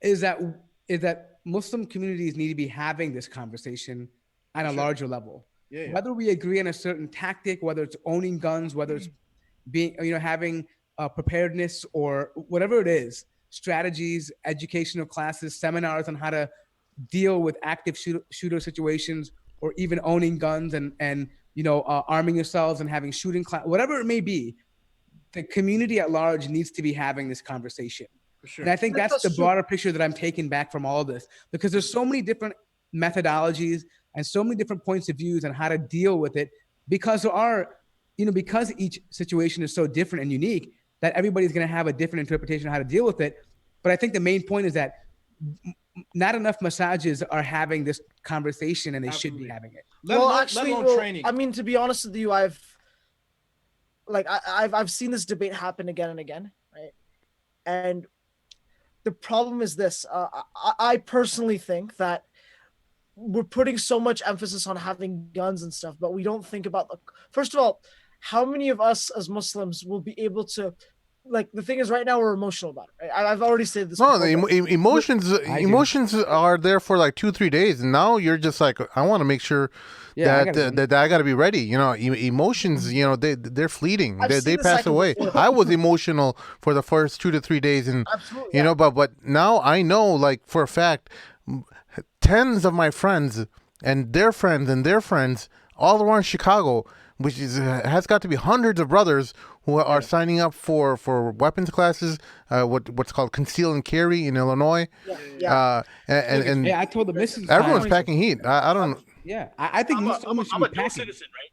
is that Muslim communities need to be having this conversation on a larger level. Yeah. Whether we agree on a certain tactic, whether it's owning guns, whether it's being, having preparedness or whatever it is, strategies, educational classes, seminars on how to deal with active shooter situations, or even owning guns and arming yourselves and having shooting class, whatever it may be, the community at large needs to be having this conversation. For sure. And I think that's the broader picture that I'm taking back from all this, because there's so many different methodologies and so many different points of views on how to deal with it, because there are, because each situation is so different and unique, that everybody's going to have a different interpretation of how to deal with it. But I think the main point is that not enough massages are having this conversation, and they should be having it. Training. I mean, to be honest with you, I've seen this debate happen again and again, right? And the problem is this. I personally think that we're putting so much emphasis on having guns and stuff, but we don't think about first of all, how many of us as Muslims will be able to, the thing is right now we're emotional about it. Right? I've already said this. No, the emotions are there for 2-3 days, and now you're just like, I want to make sure that I got to be ready. Emotions, they're fleeting. They pass away. I was emotional for the first 2 to 3 days, and but now I know, for a fact, tens of my friends and their friends all around Chicago, which has got to be hundreds of brothers who are signing up for weapons classes, what's called conceal and carry in Illinois. And I told the missus. Everyone's packing heat. I don't. Yeah, I think Muslim women should be packing. Citizen, right?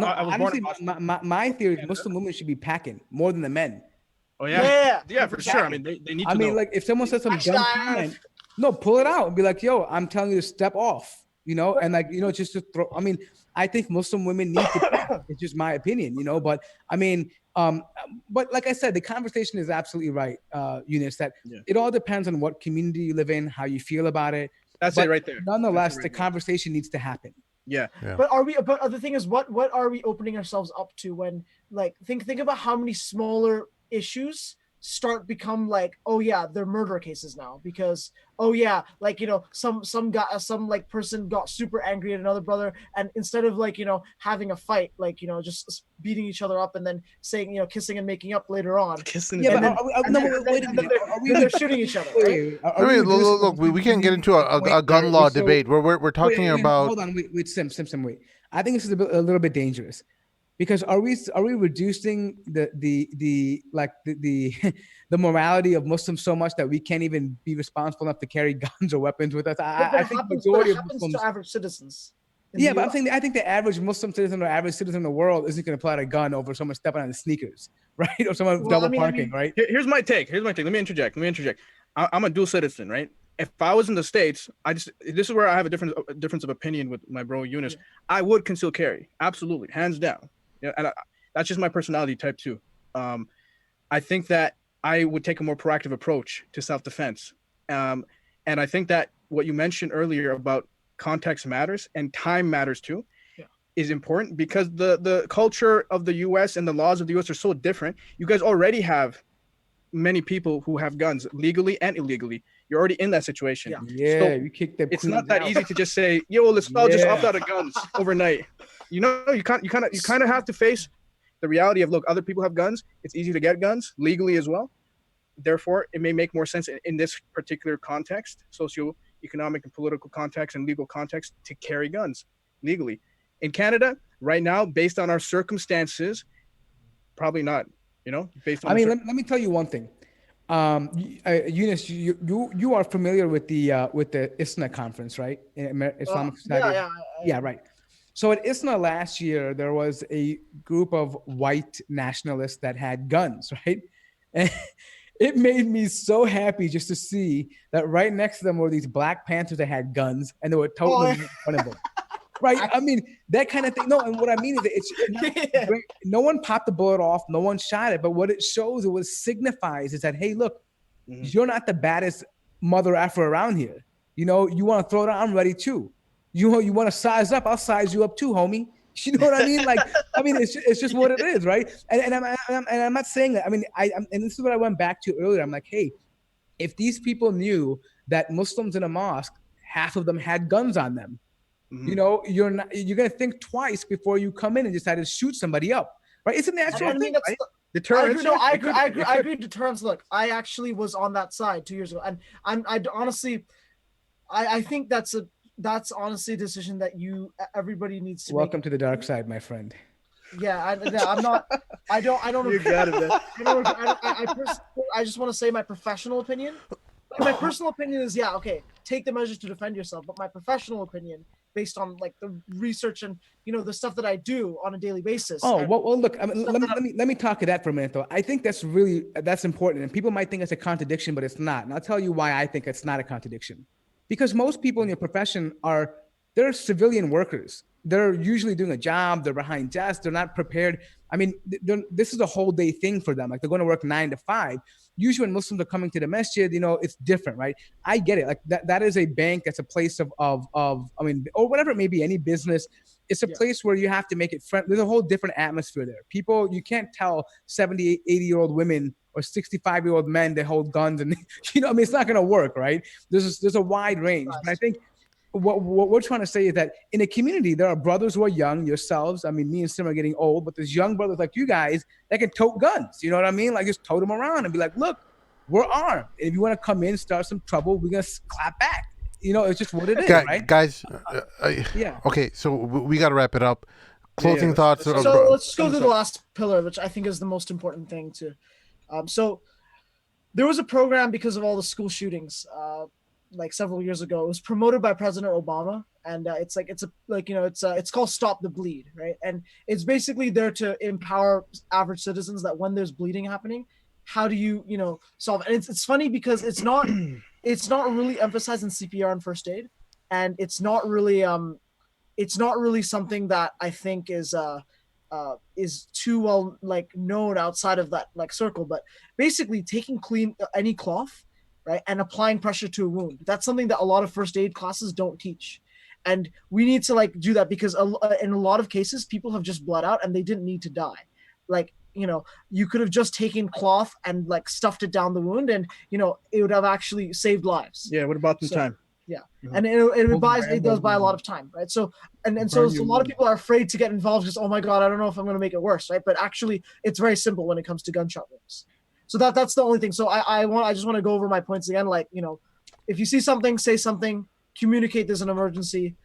I was born in Boston. My theory is Muslim women should be packing more than the men. Oh yeah, for sure. I mean, they need to know. If someone says some dumb comment, no, pull it out and be like, yo, I'm telling you to step off, and just to throw. I mean, I think Muslim women need to pray. It's just my opinion, you know. But I mean, but like I said, the conversation is absolutely right, Eunice, that Yeah. it all depends on what community you live in, how you feel about it. That's But it right there. nonetheless, That's it the right there. conversation needs to happen. Yeah. Yeah. But are we? But the thing is, what are we opening ourselves up to when, like, think about how many smaller issues start become like, oh yeah, they're murder cases now because, oh yeah, like, you know, some guy, some like person got super angry at another brother, and instead of, like, you know, having a fight, like, you know, just beating each other up and then saying, you know, kissing and making up later on, Kissing. Yeah, And but then no, wait a and then minute. then they're shooting each other, right? Are I we mean, reducing look, we can't get into the point a gun where law we're so debate. We're talking about. hold on, wait, Sim, wait. I think this is a little bit dangerous because are we reducing the like the the morality of Muslims so much that we can't even be responsible enough to carry guns or weapons with us? But I think majority it of happens Muslims. to average citizens. In Yeah, the but I'm US. saying I think the average Muslim citizen or average citizen in the world isn't going to pull out a gun over someone stepping on his sneakers, right? Or someone Well, double parking, right? Here's my take. Let me interject. I'm a dual citizen, right? If I was in the States, this is where I have a difference of opinion with my bro Yunus. Yeah. I would conceal carry, absolutely, hands down. Yeah, and that's just my personality type too. I think that I would take a more proactive approach to self-defense. Um, and I think that what you mentioned earlier about context matters and time matters too Yeah. is important because the culture of the US and the laws of the US are so different. You guys already have many people who have guns legally and illegally. You're already in that situation. Yeah. Yeah, So you kick the it's queens not that out. easy to just say, "Yo, let's all just opt Yeah. out of guns overnight." You know, you kind of have to face the reality of, look, other people have guns. It's easy to get guns legally as well. Therefore, it may make more sense in this particular context, socio-economic and political context and legal context, to carry guns legally. In Canada, right now, based on our circumstances, probably not. You know, based on I mean, let me tell you one thing. Eunice, you are familiar with the ISNA conference, right? Islamic Society. Yeah, Yeah, right. So at ISNA last year, there was a group of white nationalists that had guns, right? And it made me so happy just to see that right next to them were these Black Panthers that had guns, and they were toting Oh, them in front of them. Right? I mean, that kind of thing. No, and what I mean is that Yeah. no one popped the bullet off, no one shot it, but what it shows, what signifies is that, hey, look, you're not the baddest mother effer around here. You know, you want to throw it out, I'm ready too. You want to size up, I'll size you up too, homie. You know what I mean? Like, I mean, it's just what it is, right? And I'm not saying that. I mean, and this is what I went back to earlier. I'm like, hey, if these people knew that Muslims in a mosque, half of them had guns on them, you know, you're gonna think twice before you come in and decide to shoot somebody up, right? It's a natural I mean, thing, that's right? deterrence. I agree. Deterrence. Look, I actually was on that side 2 years ago, and I honestly, I think that's honestly a decision that everybody needs to Welcome make. to the dark side, my friend. Yeah, I'm not. I don't. You got it, man. I just want to say my professional opinion. My personal opinion is, yeah, okay, take the measures to defend yourself. But my professional opinion, based on like the research and, you know, the stuff that I do on a daily basis. Oh, well, look, I mean, let me talk to that for a minute, though. I think that's important, and people might think it's a contradiction, but it's not. And I'll tell you why I think it's not a contradiction. Because most people in your profession they're civilian workers. They're usually doing a job. They're behind desks. They're not prepared. I mean, this is a whole day thing for them. Like, they're going to work 9 to 5. Usually when Muslims are coming to the masjid, you know, it's different, right? I get it. Like, that is a bank. That's a place of I mean, or whatever it may be, any business. It's a place where you have to make it friendly. There's a whole different atmosphere there. People, you can't tell 70, 80-year-old women or 65-year-old men that hold guns, and, you know, I mean, it's not going to work, right? There's a wide range. But I think what we're trying to say is that in a community, there are brothers who are young, yourselves. I mean, me and Sim are getting old, but there's young brothers like you guys that can tote guns. You know what I mean? Like, just tote them around and be like, look, we're armed. And if you want to come in, start some trouble, we're going to clap back. You know, it's just what it is, right? Guys, Yeah. Okay, so we got to wrap it up. Closing thoughts. So let's just go through the last pillar, which I think is the most important thing to. So there was a program because of all the school shootings, like several years ago. It was promoted by President Obama, and it's called Stop the Bleed, right? And it's basically there to empower average citizens that when there's bleeding happening, how do you solve it? And it's funny because it's not really emphasized in CPR and first aid, and it's not really it's not really something that I think is too well like known outside of that like circle. But basically, taking clean any cloth, right, and applying pressure to a wound. That's something that a lot of first aid classes don't teach, and we need to like do that because in a lot of cases, people have just bled out and they didn't need to die. Like, you could have just taken cloth and like stuffed it down the wound, and it would have actually saved lives. Yeah, what about the time? Yeah, Mhm. and it does buy a lot of time, right? So so a lot of people are afraid to get involved because, oh my god, I don't know if I'm going to make it worse, right? But actually, it's very simple when it comes to gunshot wounds. So that's the only thing. So I just want to go over my points again. Like, if you see something, say something, communicate there's an emergency,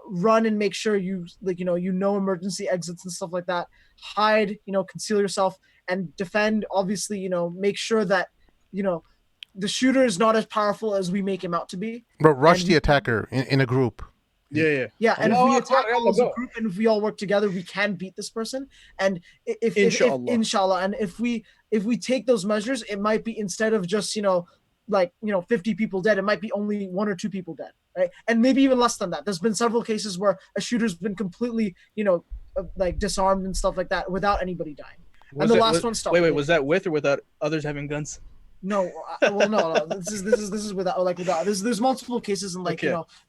run and make sure you emergency exits and stuff like that. Hide, conceal yourself and defend. Obviously, make sure that the shooter is not as powerful as we make him out to be. But rush And the attacker in a group. Yeah. Yeah, and if Oh, we that's right, attack all as a group and if we all work together, we can beat this person. And if inshallah, and if we take those measures, it might be instead of just 50 people dead, it might be only 1 or 2 people dead, right? And maybe even less than that. There's been several cases where a shooter's been completely like disarmed and stuff like that without anybody dying. And the last one stopped. Wait, was that with or without others having guns? No, well, no. This is without There's multiple cases in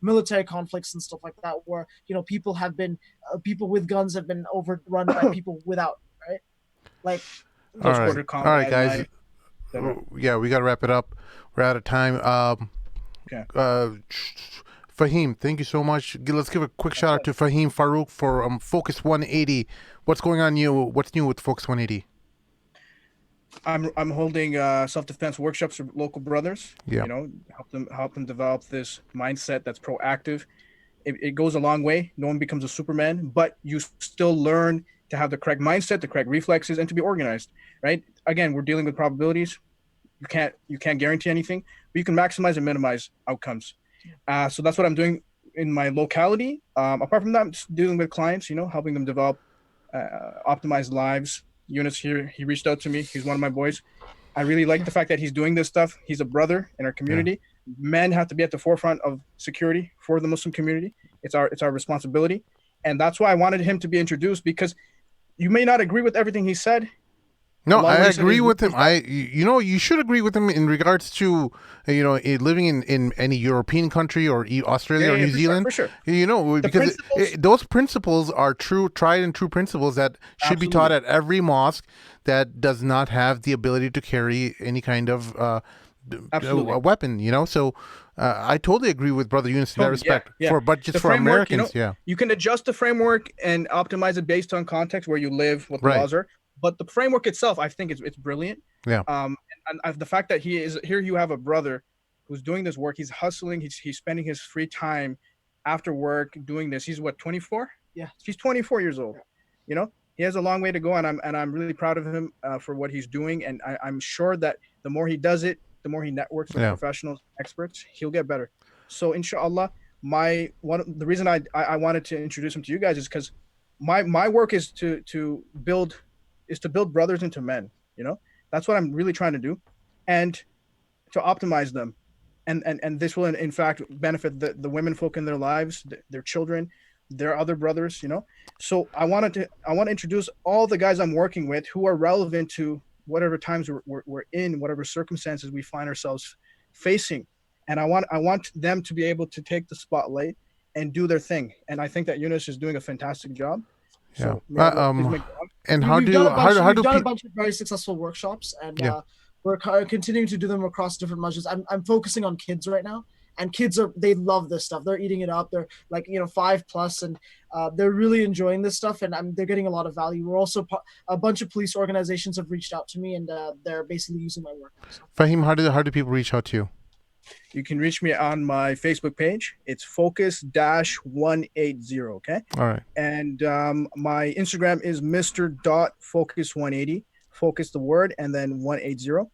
military conflicts and stuff like that where people have been people with guns have been overrun by people without, right? Like, all right, guys. Yeah, we gotta wrap it up. We're out of time. Okay. Fahim, thank you so much. Let's give a quick shout out to Fahim Farouk for Focus 180. What's going on? What's new with Focus 180? I'm holding self-defense workshops for local brothers. Yeah. Help them develop this mindset that's proactive. It goes a long way. No one becomes a Superman, but you still learn to have the correct mindset, the correct reflexes, and to be organized. Right? Again, we're dealing with probabilities. You can't guarantee anything, but you can maximize and minimize outcomes. So that's what I'm doing in my locality. Apart from that, I'm just dealing with clients. Helping them develop optimized lives. Yunus here, he reached out to me. He's one of my boys. I really like the fact that he's doing this stuff. He's a brother in our community. Yeah. Men have to be at the forefront of security for the Muslim community. It's our responsibility. And that's why I wanted him to be introduced, because you may not agree with everything he said. No, I agree with him. You should agree with him in regards to, living in any European country or Australia or New Zealand. For sure. Because those principles are tried and true principles that should be taught at every mosque that does not have the ability to carry any kind of a weapon. So I totally agree with Brother Yunus in that respect. Yeah. But just for Americans, you can adjust the framework and optimize it based on context, where you live, what the laws are. But the framework itself, I think it's brilliant. Yeah. And the fact that he is here, you have a brother who's doing this work. He's hustling. He's spending his free time after work doing this. He's what, 24? Yeah. He's 24 years old. He has a long way to go, and I'm really proud of him for what he's doing. And I'm sure that the more he does it, the more he networks with professionals, experts, he'll get better. So inshallah, the reason I wanted to introduce him to you guys is because my work is to build brothers into men. That's what I'm really trying to do, and to optimize them, and this will in fact benefit the women folk in their lives, their children, their other brothers. So I want to introduce all the guys I'm working with who are relevant to whatever times we're in, whatever circumstances we find ourselves facing, and I want them to be able to take the spotlight and do their thing. And I think that Yunus is doing a fantastic job. Yeah. So, and we've done a bunch of very successful workshops, and we're continuing to do them across different measures. I'm focusing on kids right now, and kids they love this stuff. They're eating it up. They're like 5+, and they're really enjoying this stuff, and they're getting a lot of value. We're also a bunch of police organizations have reached out to me, and they're basically using my work. So. Fahim, how do people reach out to you? You can reach me on my Facebook page. It's Focus-180. Okay. All right. And my Instagram is Mr.Focus180. Focus the word and then 180.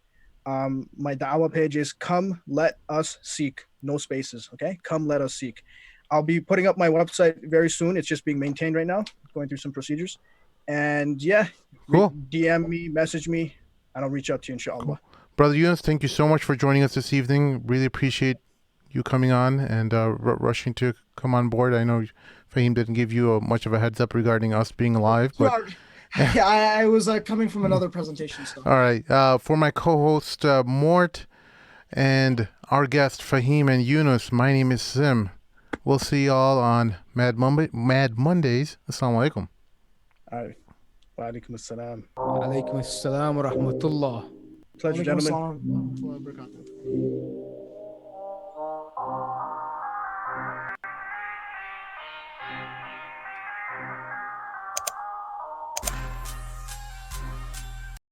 My Dawah page is Come Let Us Seek. No spaces. Okay. Come Let Us Seek. I'll be putting up my website very soon. It's just being maintained right now, going through some procedures. And cool. DM me, message me, and I'll reach out to you, inshallah. Cool. Brother Yunus, thank you so much for joining us this evening. Really appreciate you coming on and rushing to come on board. I know Fahim didn't give you much of a heads up regarding us being live, but Yeah, I was coming from another presentation stuff. all right. For my co-host Mort and our guest Fahim and Yunus, my name is Sim. We'll see y'all on Mad Mondays. Assalamu alaikum. All right. Wa alaikum assalam. Alaykum assalam wa rahmatullah. Pleasure, Walaikum gentlemen. assalam wa rahmatullahi wa barakatuh.